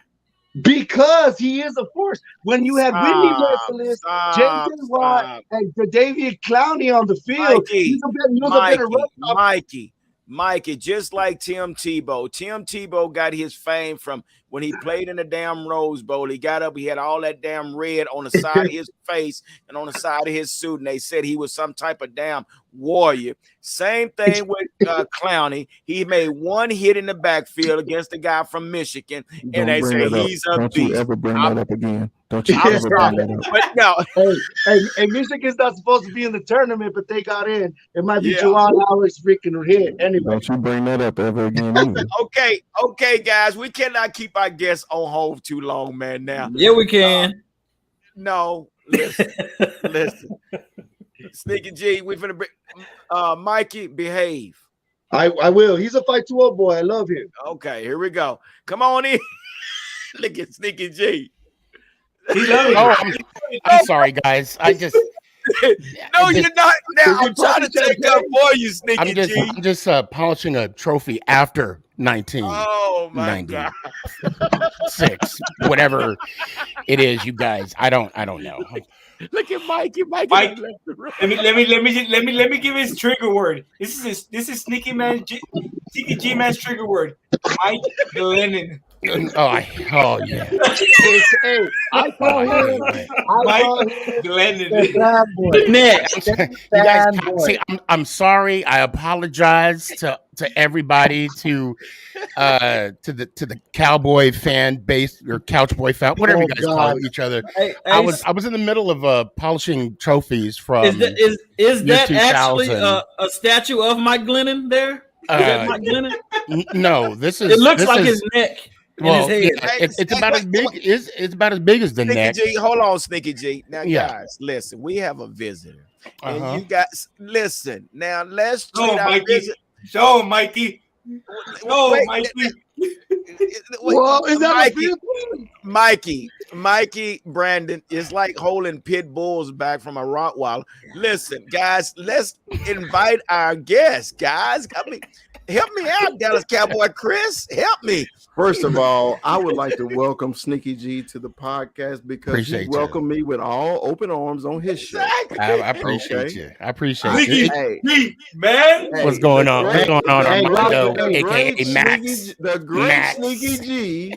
Because he is a force. When you have Whitney Merciless, Jason Watt, and Jadeveon Clowney on the field, Mikey, just like Tim Tebow. Tim Tebow got his fame from when he played in the damn Rose Bowl. He got up, he had all that damn red on the side of his face and on the side of his suit, and they said he was some type of damn warrior. Same thing with Clowney. He made one hit in the backfield against the guy from Michigan, and they say he's a beast. Don't you ever bring that up again. Don't you ever bring that up. But no. Hey, Michigan's not supposed to be in the tournament, but they got in. It might be Juwan Howard's freaking hit. Anyway. Don't you bring that up ever again either. Okay, guys. We cannot keep our guests on hold too long, man, now. Yeah, we can. No, listen. Sneaky G, we finna bring Mikey, behave. I will. He's a fight to boy. I love him. Okay, here we go. Come on in. Look at Sneaky G. I'm sorry, guys. I just no, you're not. Now I'm trying to take up for you, Sneaky G. I'm just polishing a trophy after 1996, whatever it is, you guys. I don't know. Look at Mikey. Mike, let me give his trigger word. This is Sneaky G Man's trigger word. Mike Glennon. Oh yeah. Hey, I call him Mike Glennon. You guys, see, I'm sorry. I apologize to everybody, to the Cowboy fan base or Couch Boy fan, whatever you guys call each other. I was in the middle of polishing trophies from. Is that actually a statue of Mike Glennon there? that Mike Glennon? No, this is. It looks this like is, his neck. Well, his head. yeah, it's about as big. It's about as big as the Sneaky neck. G, hold on, Sneaky G. Now, Yeah. guys, listen, we have a visitor. And Uh-huh. you guys, listen, now let's Show treat him, our Mikey. visit. Show him, Mikey. Show him, Wait, Mikey. Well, is that Mikey, a big one? Mikey, Brandon, it's like holding pit bulls back from a Rottweiler. Listen, guys, let's invite our guests, guys. I mean, help me out, Dallas Cowboy Chris. Help me. First of all, I would like to welcome Sneaky G to the podcast because Appreciate he you. welcomed me with all open arms on his show. I appreciate Okay. you. I appreciate Sneaky you. Hey, man. hey, What's going on? What's going on? Hey, Armando, the aka great Max. the great Max. Sneaky G.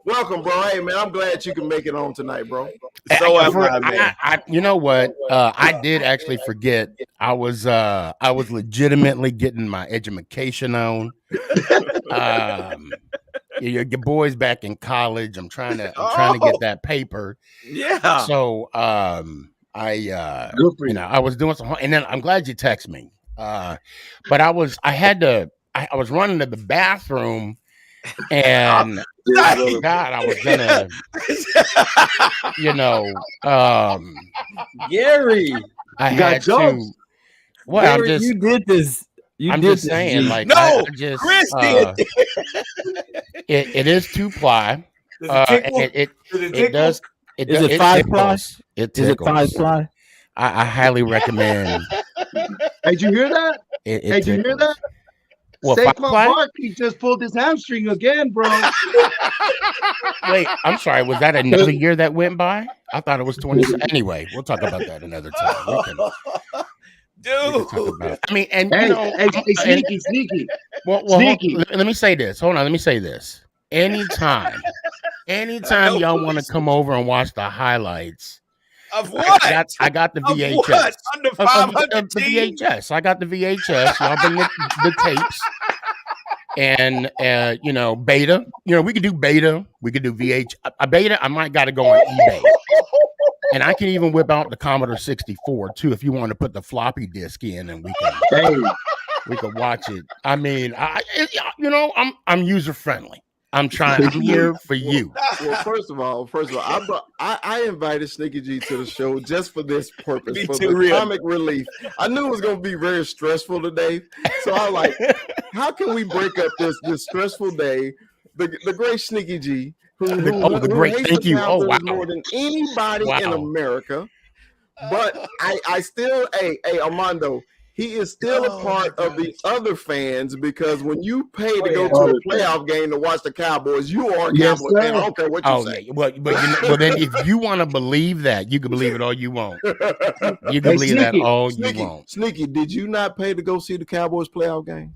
Welcome, bro. Hey, man, I'm glad you can make it on tonight, bro. So am I, man. You know what? I did actually forget. I was legitimately getting my education on. Your boy's back in college. I'm trying to get that paper. Yeah. So I I was doing some, and then I'm glad you text me. But I was running to the bathroom, and God, I was gonna, Gary, I You got had to. jokes. Well, Gary, you did this. I'm just saying, like, No, I just, Chris did. it is 2-ply. Does it tickle? It Does it it does. It Is does, it 5-ply? tickles. It Is it tickles. 5-ply? I highly recommend. Hey, did you hear that? It Hey, did you hear tickles. that? What, Saquon 5-ply? Barkley just pulled his hamstring again, bro. Wait, I'm sorry. Was that another year that went by? I thought it was 20. Anyway, we'll talk about that another time. We can Dude. talk about. I mean, and Hey, you know, hey, sneaky. well, Sneaky. let me say this. Hold on, let me say this. Anytime y'all want to come over and watch the highlights, Of what? I got the Of VHS. what? Under Of 500 the teams? VHS. I got the VHS. Y'all bring the tapes. And beta. We could do beta. We could do VH. A beta, I might got to go on eBay. And I can even whip out the Commodore 64 too, if you want to put the floppy disk in, and we can watch it. I mean, I'm user friendly. I'm here for you. Well, first of all, I invited Sneaky G to the show just for this purpose, Me for too, the really. comic relief. I knew it was going to be very stressful today, so I was like, how can we break up this stressful day? The great Sneaky G, who great, hates thank the you. Oh, Panthers wow. more than anybody in Wow. America. But I still, hey, Armando, he is still a part of the other fans, because when you pay to go to a playoff game to watch the Cowboys, you are a Yes, Cowboy fan. sir. I don't care what you say. Yeah. Well, then if you want to believe that, you can believe it all you want. You can Hey, believe that Sneaky, all you want. Sneaky, did you not pay to go see the Cowboys playoff game?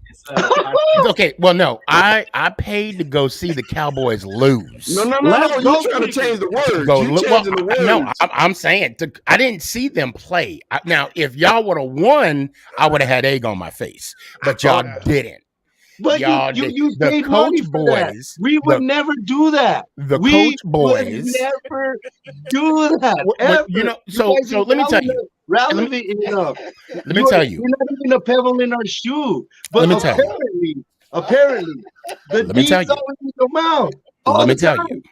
Okay, well, no, I paid to go see the Cowboys lose. No. Let's go, You trying to change the words. Go You look. changing the words. No, I'm saying I didn't see them play. Now, if y'all would have won, I would have had egg on my face, but y'all didn't. But Y'all you did. The paid money coach for that. boys, We would never do that. the We coach would boys. never do that. But, ever. so guys let me tell you. relevant enough. Let me tell you. You're not even a pebble in our shoe. But Let me tell you. apparently, the Let me tell D's you. always in your mouth. Let me tell you.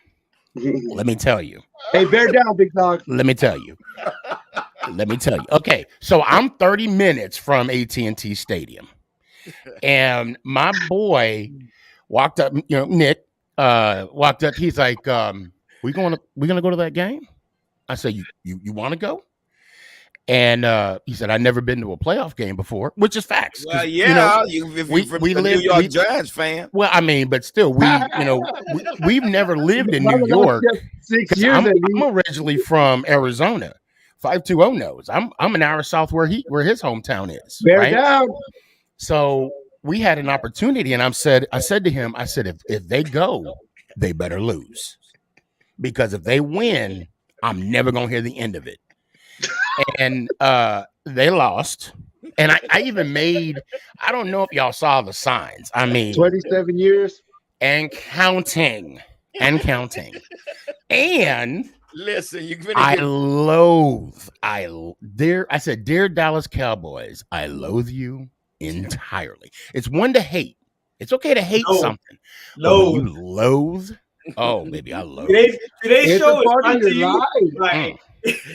Let me tell you. Hey, bear down, big dog. Let me tell you. Okay, so I'm 30 minutes from AT&T Stadium, and my boy walked up. Nick walked up. He's like, "We gonna go to that game?" I said, "You want to go?" And he said, "I've never been to a playoff game before," which is facts. Well, yeah, if you're a New York Giants fan. Well, I mean, but still, we've never lived in New York. 6 years. I'm originally from Arizona. 520 knows. I'm an hour south where his hometown is. Bear right? down. So we had an opportunity, and I said to him, if they go, they better lose, because if they win, I'm never gonna hear the end of it. And they lost. And I even made, I don't know if y'all saw the signs. I mean, 27 years and counting. And Listen, you're gonna I get said, "Dear Dallas Cowboys, I loathe you. entirely. It's one to hate. It's okay to hate something. Loathe. But when you loathe. Oh, baby, I loathe. Today's show is part of brought to your you life. by.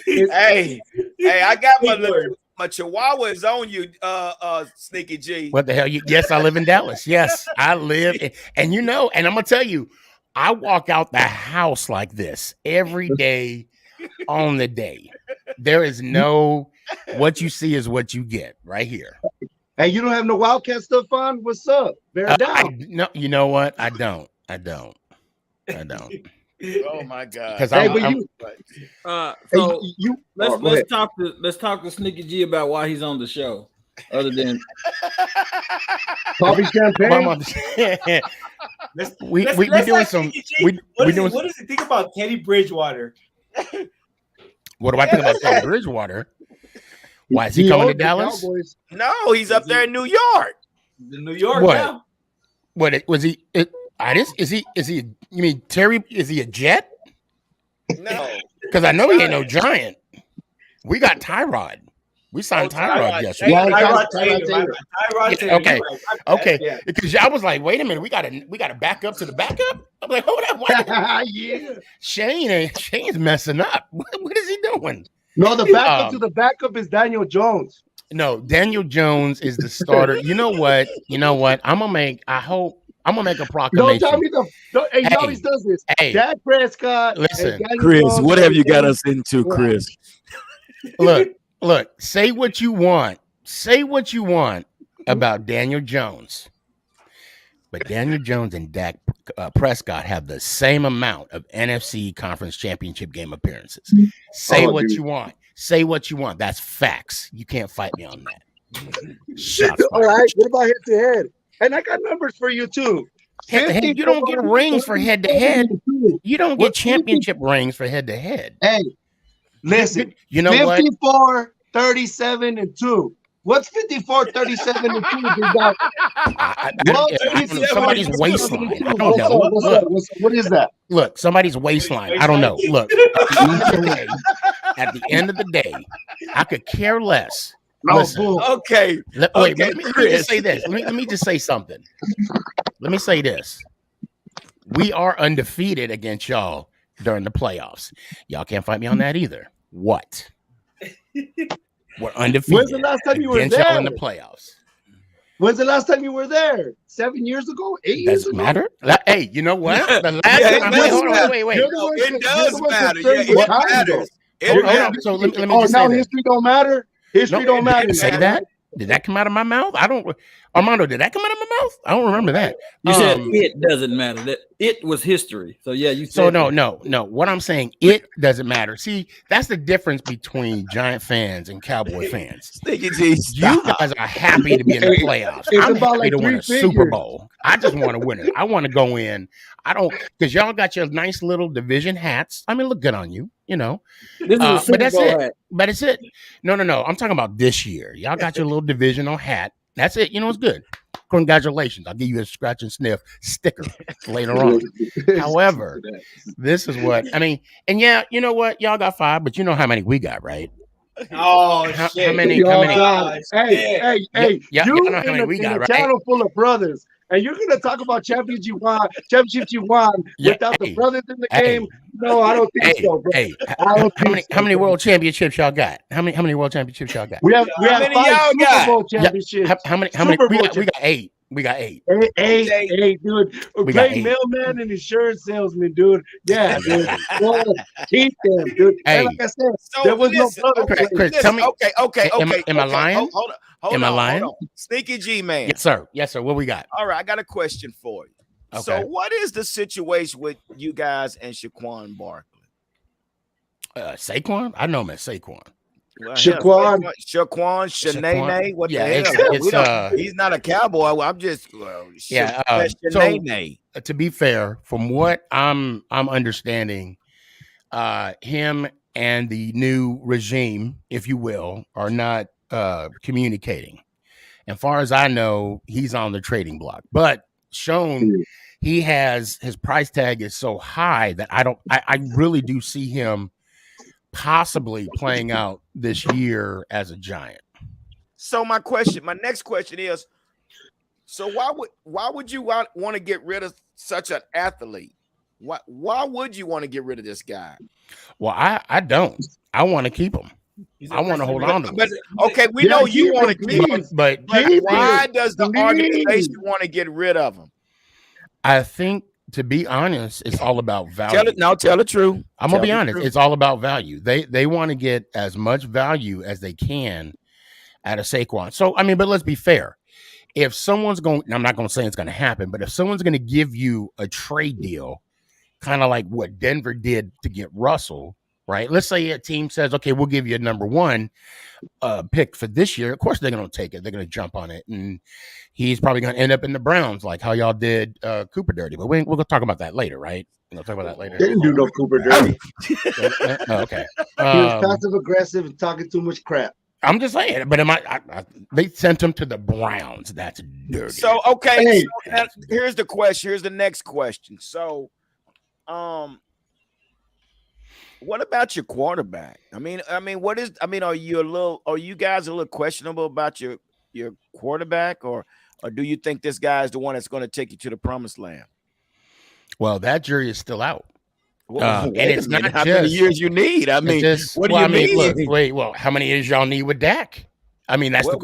Hey, I got Big word. my Chihuahua is on you, Sneaky G. What the hell? Yes, I live in Dallas. Yes, I live. And you know, and I'm going to tell you, I walk out the house like this every day on the day. There is no, what you see is what you get right here. Hey, you don't have no Wildcat stuff on? What's up? Bear down. No, you know what? I don't. Oh my God! Because let's talk to Sneaky G about why he's on the show. Other than coffee champagne. we doing some. What does he think about Teddy Bridgewater? What do I think about Teddy Bridgewater? Why is he coming to Dallas? Cowboys. No, he's up there in New York. New York What? now. What was he? Is he? You mean Terry? Is he a Jet? No, because I know he ain't no Giant. We got Tyrod. We signed Tyrod yesterday. Tyrod Taylor. Okay. Because I was like, wait a minute, we got to back up to the backup. I'm like, hold up, what? Yeah. Shane's messing up. What is he doing? No, the backup to the backup is Daniel Jones. No, Daniel Jones is the starter. You know what? I'm gonna make a proclamation. Don't tell me he always does this. Dak Prescott. Listen, Chris, Jones, what have you got us into, Chris? Look, say what you want. Say what you want about Daniel Jones. But Daniel Jones and Dak Prescott have the same amount of NFC Conference Championship game appearances. Say what you want. Say what you want. That's facts. You can't fight me on that. All right. What about head to head? And I got numbers for you too. Head, you don't get rings for head to head. You don't get championship rings for head to head. Hey, listen. You know 54, what? 37, and 2. What's 54, 37, and 2? Somebody's waistline. I don't know. What is that? Look, somebody's waistline. I don't know. Look, at the end of the day, I could care less. Listen, okay. Let me just say this. Let me just say something. Let me say this. We are undefeated against y'all during the playoffs. Y'all can't fight me on that either. What? We're undefeated. When's the last time you were there? Y'all in the playoffs. When's the last time you were there? 7 years ago? 8 years ago? Doesn't matter. Hey, you know what? The last time. Wait. It does matter. Yeah, it matters. Hold on. So let me just say history don't matter? History don't matter. Did say that? Did that come out of my mouth? Armando, did that come out of my mouth? I don't remember that. You said it doesn't matter. That it was history. So yeah, you said so no. What I'm saying, it doesn't matter. See, that's the difference between Giant fans and Cowboy fans. You guys are happy to be in the playoffs. I'm happy to win a Super Bowl. I just want to win it. I want to go in. I don't, because y'all got your nice little division hats. I mean, look good on you, you know. This is but that's it. Hat. But it's it. No. I'm talking about this year. Y'all got your little divisional hat. That's it. You know, it's good. Congratulations. I'll give you a scratch and sniff sticker later on. However, this is what I mean. And yeah, you know what? Y'all got 5, but you know how many we got, right? Oh, shit. How many? Hey. You know how many we got, right? Channel full of brothers. And you're going to talk about championships you won without the brothers in the game? No, I don't think so, bro. Hey, how many world championships y'all got? How many world championships y'all got? We have 5 Super Bowl championships. How many? We got 8. We got 8. 8, dude. We're playing mailman and insurance salesman, dude. Yeah, dude. Keep them, dude. Hey, like I said, there was no brother. Chris, tell me. Okay. Am I lying? Hold I lying? Sneaky G, man. Yes, sir. What we got? All right, I got a question for you. Okay. So, what is the situation with you guys and Shaquan Barkley? Saquon? I know him as Saquon. Well, Shaquan, what the hell? He's not a Cowboy. I'm just to be fair, from what I'm understanding, him and the new regime, if you will, are not communicating. As far as I know, he's on the trading block. But shown he has his price tag is so high that I really do see him possibly playing out this year as a Giant. So my next question is, so why would you want to get rid of such an athlete? Why would you want to get rid of this guy? Well, I don't. I want to keep him. I want to hold on to him. But okay, we know you want to keep him, but why does the organization want to get rid of him? I think, to be honest, it's all about value. Tell the truth. I'm gonna be honest. It's all about value. They want to get as much value as they can out of Saquon. So I mean, but let's be fair. If someone's going, I'm not going to say it's going to happen, but if someone's going to give you a trade deal, kind of like what Denver did to get Russell, right? Let's say a team says, okay, we'll give you a number 1 pick for this year. Of course, they're going to take it. They're going to jump on it. And he's probably going to end up in the Browns, like how y'all did Cooper dirty. But we're going to talk about that later, right? We'll talk about that later. They didn't do no Cooper dirty. Okay. He was passive aggressive and talking too much crap. I'm just saying, but they sent him to the Browns. That's dirty. So okay, so here's the question. Here's the next question. So, what about your quarterback? Are you guys a little questionable about your quarterback, or do you think this guy is the one that's going to take you to the promised land? Well, that jury is still out. And it's not how many years you need. I mean, what do you mean? Well, how many years y'all need with Dak? I mean, that's we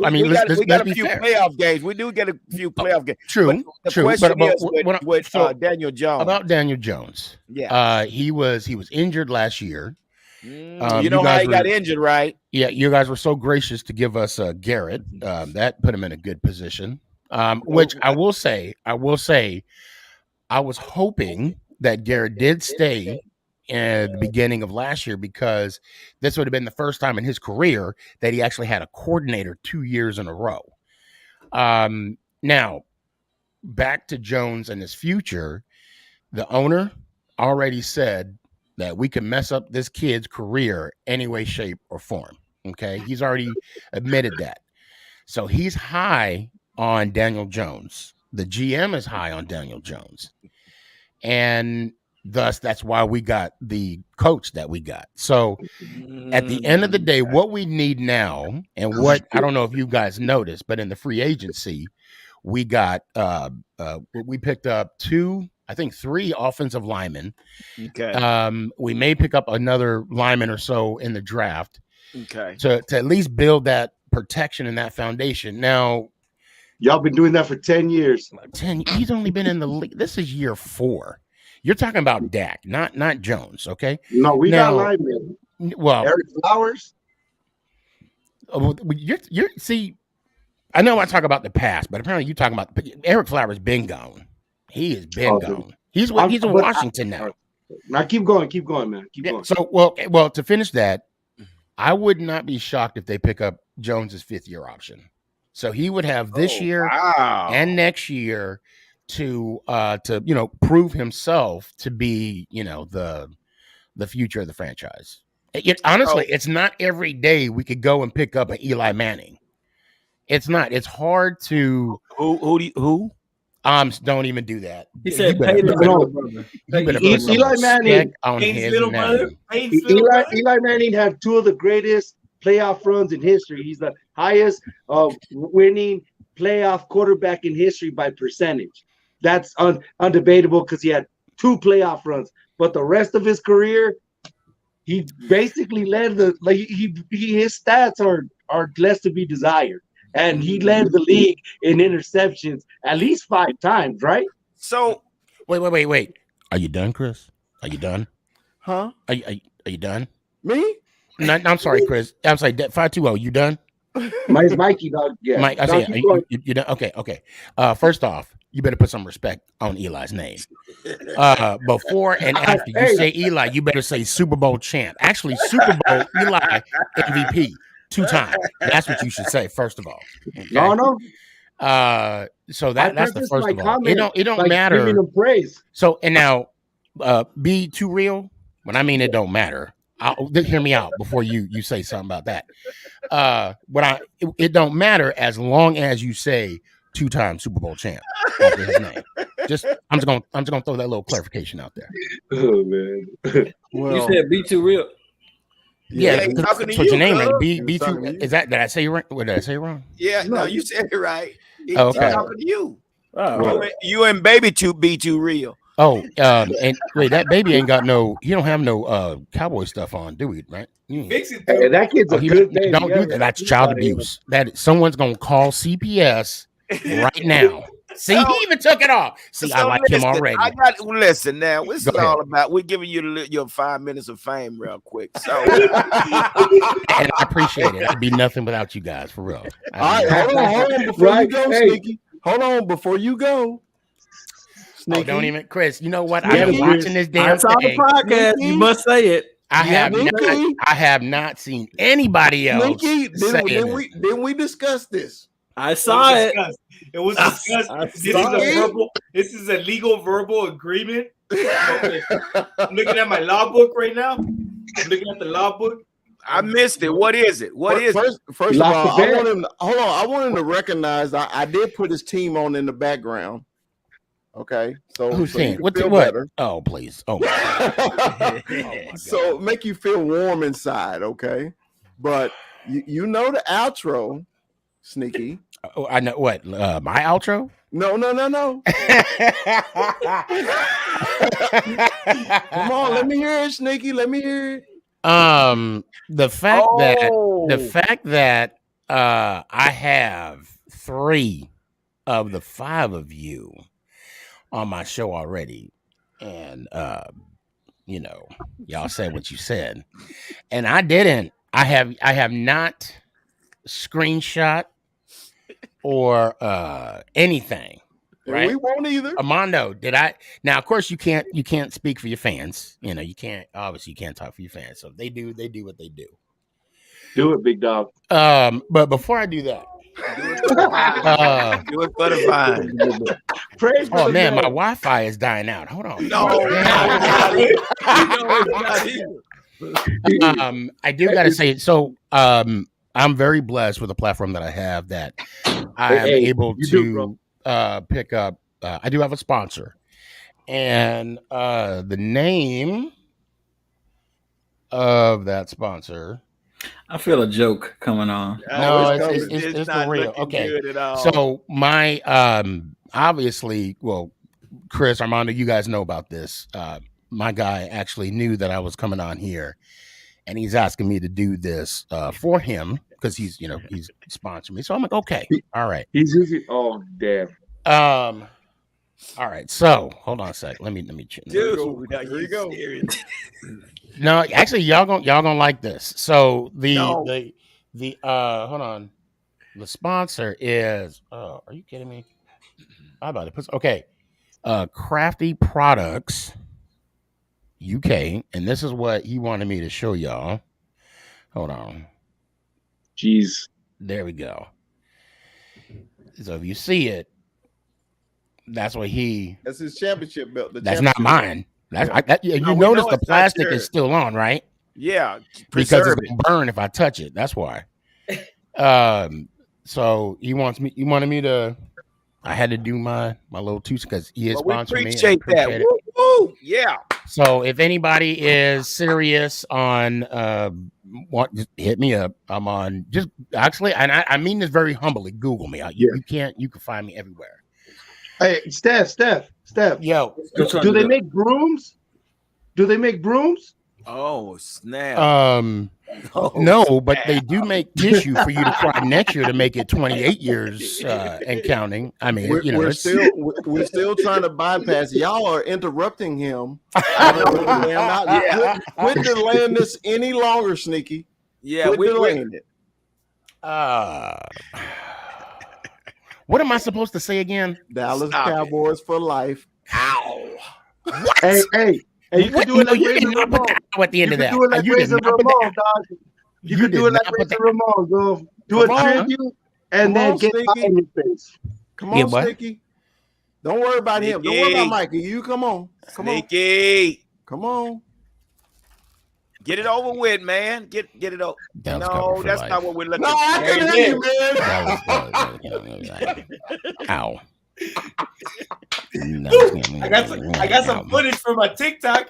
got a few playoff games. We do get a few playoff games. True. The question is with Daniel Jones. About Daniel Jones. Yeah. He was injured last year. You know how he got injured, right? Yeah, you guys were so gracious to give us Garrett. That put him in a good position. Which I will say, I was hoping that Garrett did stay at the beginning of last year, because this would have been the first time in his career that he actually had a coordinator 2 years in a row. Now, back to Jones and his future, the owner already said that we can mess up this kid's career any way, shape, or form. Okay, he's already admitted that. So he's high on Daniel Jones. The GM is high on Daniel Jones. And thus, that's why we got the coach that we got. So at the end of the day, what we need now, and what, I don't know if you guys noticed, but in the free agency, we got, we picked up 3 offensive linemen. Okay. We may pick up another lineman or so in the draft. Okay. To at least build that protection and that foundation. Now, y'all been doing that for 10 years. 10. He's only been in the league. This is year 4. You're talking about Dak, not Jones. Okay. No, we got linemen. Well, Eric Flowers. You're see. I know I talk about the past, but apparently you talking about Eric Flowers. Been gone. He has been gone. He's in Washington now. Now keep going, man. Keep going. So well. To finish that, I would not be shocked if they pick up Jones's 5th-year option. So he would have this year and next year to prove himself to be, the future of the franchise. Honestly, it's not every day we could go and pick up an Eli Manning. It's not. It's hard to who? Don't even do that. He said, "Pay the little brother." Eli Manning on his little brother. Eli Manning had 2 of the greatest playoff runs in history. He's the highest winning playoff quarterback in history by percentage. That's undebatable because he had 2 playoff runs. But the rest of his career, he basically led his stats are less to be desired. And he led the league in interceptions at least 5 times, right? So wait. Are you done, Chris? Are you done? Huh? Are you done? Me? No, I'm sorry, Chris. I'm sorry, 520. You done? Mikey, dog. Yeah. Mike, I say, you done? Okay. First off, you better put some respect on Eli's name. Before and after you say Eli, you better say Super Bowl champ. Actually, Super Bowl Eli MVP 2 times. That's what you should say, first of all. Okay? No. So that's the first of all. It don't matter. Praise. So and now, be too real. When I mean it don't matter. Hear me out before you say something about that. It don't matter as long as you say 2-time Super Bowl champ after his name. I'm just gonna throw that little clarification out there. Oh man. You said be too real. Yeah, he's talking to that's what your you, name is. cuz. B two. Is that? Did I say you wrong? What did I say wrong? Yeah, no, you said it right. He's Okay. talking to you. Oh, You and baby be too real. Oh, and wait, that baby ain't got no. He don't have no cowboy stuff on, do we? Right? Fix it, Hey, dude. that kid's a good baby. Don't do that. That's child abuse. That someone's gonna call CPS right now. See, he even took it off. See, I like him already. Listen now. This is Go ahead. all about. We're giving you your 5 minutes of fame real quick. So, And I appreciate it. I'd be nothing without you guys, for real. All right, hold on before you go, Sneaky. Hold on before you go. Oh, don't even, Chris. You know what? Yeah, I've been watching this damn that's on the thing. podcast. You must say it. I have not seen anybody else. Sneaky, saying didn't we discuss this? I saw it. It was discussed. This is a legal verbal agreement. Okay. I'm looking at my law book right now. I'm looking at the law book. I missed it. What is it? First of all, I want him to recognize I did put his team on in the background. Okay, so who's saying what? Better. Oh, please. Oh, so make you feel warm inside. Okay, but you know the outro, Sneaky. Oh, I know what my outro. No. Come on, let me hear it, Sneaky. Let me hear it. The fact that I have 3 of the 5 of you on my show already, and you know, y'all said what you said, and I didn't. I have not screenshot or anything. Right? We won't either. Armando, did I? Now, of course, you can't speak for your fans. You know, you can't talk for your fans. So they do what they do. Do it, big dog. But before I do that, do it for the vine. Oh man, my Wi-Fi is dying out. Hold on. No, I do gotta say it. So I'm very blessed with the platform that I have, that I am able to pick up. I do have a sponsor, and the name of that sponsor. I feel a joke coming on. No, it's for real. Okay, so my obviously, well, Chris, Armando, you guys know about this. My guy actually knew that I was coming on here, and he's asking me to do this for him because he's sponsoring me. So I'm like, okay, all right. He's using. Oh damn. All right. So hold on a sec. Let me. Dude, here you go. No, actually, y'all gonna like this. So the hold on. The sponsor is. Are you kidding me? How about it? Okay. Crafty Products UK, and this is what he wanted me to show y'all. Hold on. Jeez. There we go. So if you see it, that's what that's his championship belt. That's not mine. You notice the plastic is still on, right? Yeah, because it's gonna burn if I touch it. That's why. So he wanted me to. I had to do my little two because he is sponsoring me. Appreciate that. Woo, yeah. So if anybody is serious on just hit me up. I'm on just actually, and I mean this very humbly. Google me. You can find me everywhere. Hey, Steph. Yo, do they make brooms? Do they make brooms? Oh snap! No, but they do make tissue for you to try next year to make it 28 years and counting. I mean, we're still trying to bypass. Y'all are interrupting him. Quit delaying this any longer, Sneaky. Yeah, quit delaying it. What am I supposed to say again? Dallas Cowboys for life. Ow! What? Hey. You can do it like Razor Ramon. At the end of that, you can do it like Razor Ramon, dog. You can do it like Razor Ramon, bro. Do a tribute and then get in your face. Come on, Sneaky. Don't worry about him. Don't worry about Mikey. You come on. Sneaky. Come on. Get it over with, man. Get it over. No, that's not what we're looking for. No, I can hear you, man. Ow. I got some footage from my TikTok.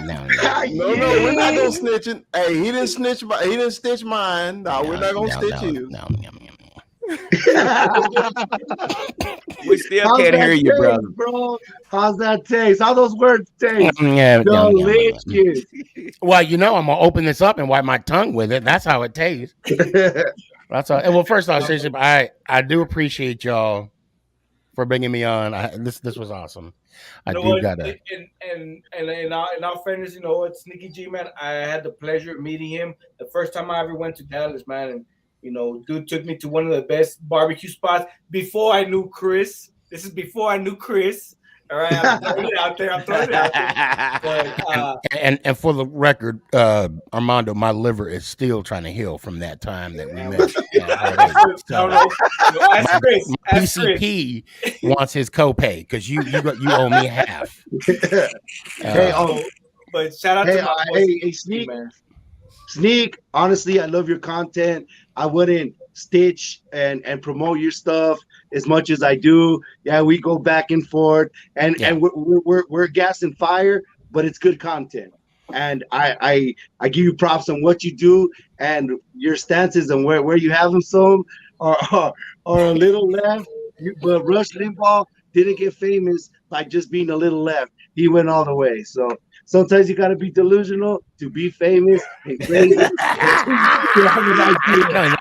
No, we're not gonna snitch it. Hey, he didn't snitch mine. No, we're not gonna snitch you. We still can't hear you, brother. Bro, how's that taste? How those words taste? Delicious. Well, I'm gonna open this up and wipe my tongue with it. That's how it tastes. That's all. Well, first off, I do appreciate y'all for bringing me on. This was awesome. In all fairness, it's Sneaky G, man. I had the pleasure of meeting him the first time I ever went to Dallas, man. And dude took me to one of the best barbecue spots before I knew Chris. This is before I knew Chris. All right, I'm throwing it out there. But, and for the record, Armando, my liver is still trying to heal from that time that we met. PCP wants his copay because you owe me half. But shout out to hey, Sneak, man. Sneak, honestly, I love your content. I wouldn't stitch and promote your stuff as much as I do. Yeah, we go back and forth, and we're gas and fire, but it's good content. And I give you props on what you do and your stances and where you have them. Some are a little left, but Rush Limbaugh didn't get famous by just being a little left. He went all the way. So sometimes you got to be delusional to be famous and crazy. That's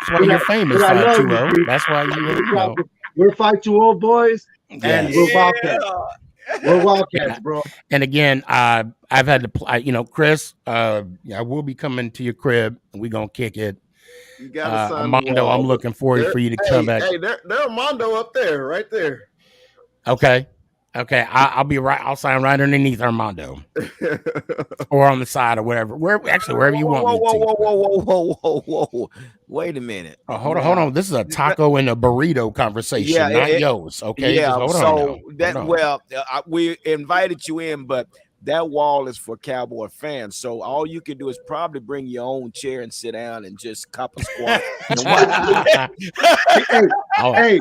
why you're famous, Turo. That's why you. We're 520 boys, and we're Wildcats. We're Wildcats, bro. And again, I've had to, Chris. I will be coming to your crib, and we're gonna kick it. You got Armando, I'm looking forward for you to come back. Hey, there's Armando up there, right there. Okay, I'll be right. I'll sign right underneath Armando, or on the side or whatever. Wherever you want me to. Whoa! Wait a minute. Oh, hold on. This is a taco and a burrito conversation, not yours. Okay. Yeah. Hold on. We invited you in, but that wall is for Cowboy fans. So all you can do is probably bring your own chair and sit down and just cop a squat. Hey,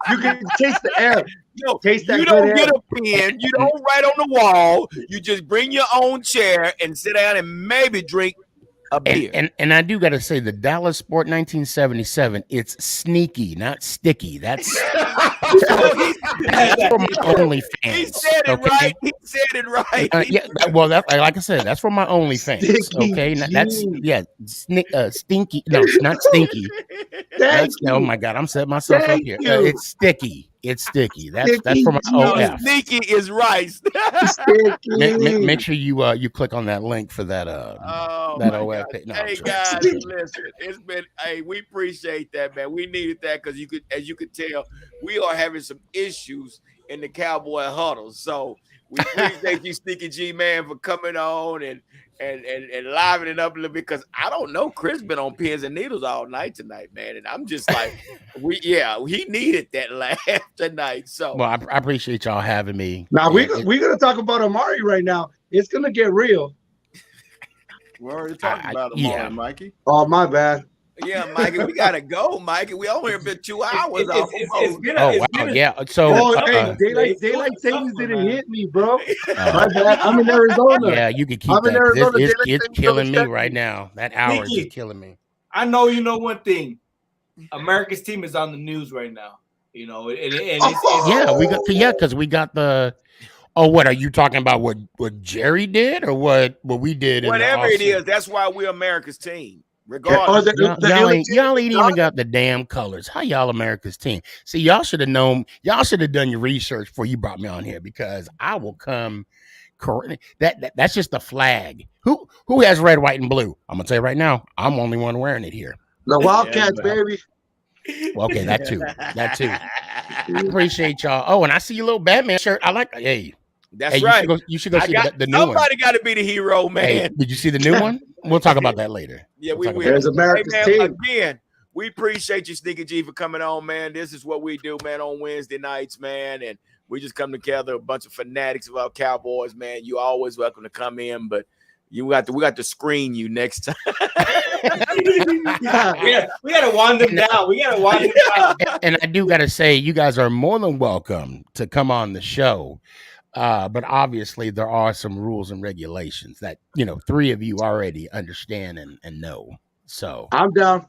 you can taste the air. You don't get a pen. You don't write on the wall. You just bring your own chair and sit down and maybe drink a beer. And I do got to say, the Dallas Sport 1977, it's sneaky, not sticky. That's for my OnlyFans. He said it right. He said it right. Well, like I said, that's for my OnlyFans. Okay, stinky. No, it's not stinky. Oh my God, I'm setting myself up here. It's sticky. It's sticky. That's for my OF. Sneaky is rice. Make sure you click on that link for that that OF page. No, hey guys, listen, it's been we appreciate that, man. We needed that because as you could tell, we are having some issues in the Cowboy huddle. So we appreciate you, Sneaky G, man, for coming on and livening up a little bit, because I don't know, Chris been on pins and needles all night tonight, man, and I'm just like, he needed that laugh tonight. So well, I appreciate y'all having me. Now we're gonna talk about Amari right now. It's gonna get real. We're already talking about Amari, Mikey. Oh, my bad. Yeah, Mikey, we gotta go, Mikey. We only have been 2 hours. So daylight savings didn't hit me, bro. My bad. I'm in Arizona. Yeah, you can keep that. It's killing me right now. That hour is killing me. I know you know one thing. America's team is on the news right now. You know, because we got the. Oh, what are you talking about? What Jerry did, or what we did? Whatever it is, that's why we're America's team. Regardless, y'all ain't even got the damn colors. How y'all America's team? See, y'all should have known. Y'all should have done your research before you brought me on here, because I will come. That's just the flag. Who has red, white, and blue? I'm gonna tell you right now. I'm the only one wearing it here. The Wildcats, baby. Well, okay, that too. I appreciate y'all. Oh, and I see your little Batman shirt. I like. Hey, that's right. You should go see the new one. Somebody got to be the hero, man. Hey, did you see the new one? We'll talk about that later. Yeah, we will. There's America's team. Again, we appreciate you, Sneaky G, for coming on, man. This is what we do, man, on Wednesday nights, man. And we just come together, a bunch of fanatics of our Cowboys, man. You always welcome to come in, but we got to screen you next time. we got to wind them down. And I do got to say, you guys are more than welcome to come on the show. But obviously there are some rules and regulations that, you know, 3 of you already understand and know. So I'm down.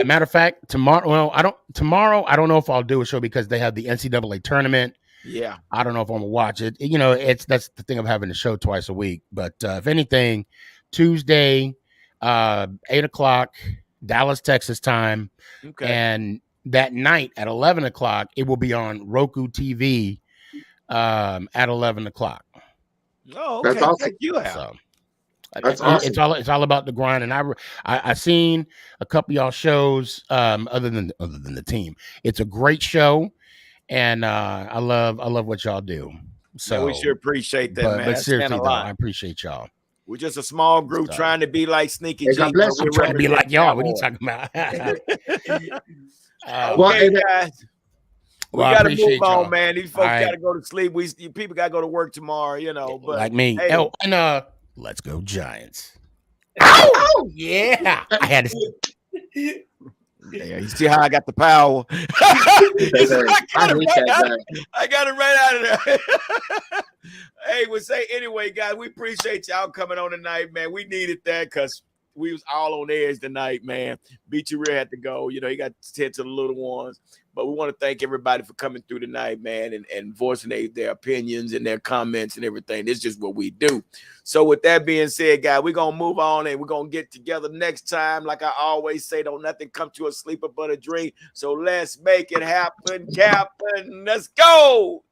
Matter of fact, tomorrow, I don't know if I'll do a show because they have the NCAA tournament. Yeah. I don't know if I'm gonna watch it. You know, that's the thing of having the show twice a week. But if anything, Tuesday, 8:00, Dallas, Texas time. Okay. And that night at 11:00, it will be on Roku TV at 11:00. Oh, okay. That's awesome. Check you out. So That's awesome. it's all about the grind. And I seen a couple of y'all shows other than the team. It's a great show, and I love what y'all do. So man, we sure appreciate that, man. But That's seriously, a though, lot. I appreciate y'all. We're just a small group So, trying to be like Sneaky Hey, G. God bless but you. we I'm trying to be like represent y'all. What are you Cowboys. talking about? Well, Okay, and- guys. We Well, I got to appreciate move on, y'all. man. These folks All right. got to go to sleep. People got to go to work tomorrow, you know. But like me. hey, Oh, and let's go Giants. Oh yeah, I had to. yeah, you see how I got the power? You see, I got it right out of there. Hey, we'll say anyway, guys. We appreciate y'all coming on tonight, man. We needed that because we was all on edge tonight, man. Beat you real had to go. You know, you got to tend to the little ones. But we want to thank everybody for coming through tonight, man, and voicing their opinions and their comments and everything. This is just what we do. So with that being said, guys, we're going to move on and we're going to get together next time. Like I always say, don't nothing come to a sleeper but a dream. So let's make it happen, Captain. Let's go.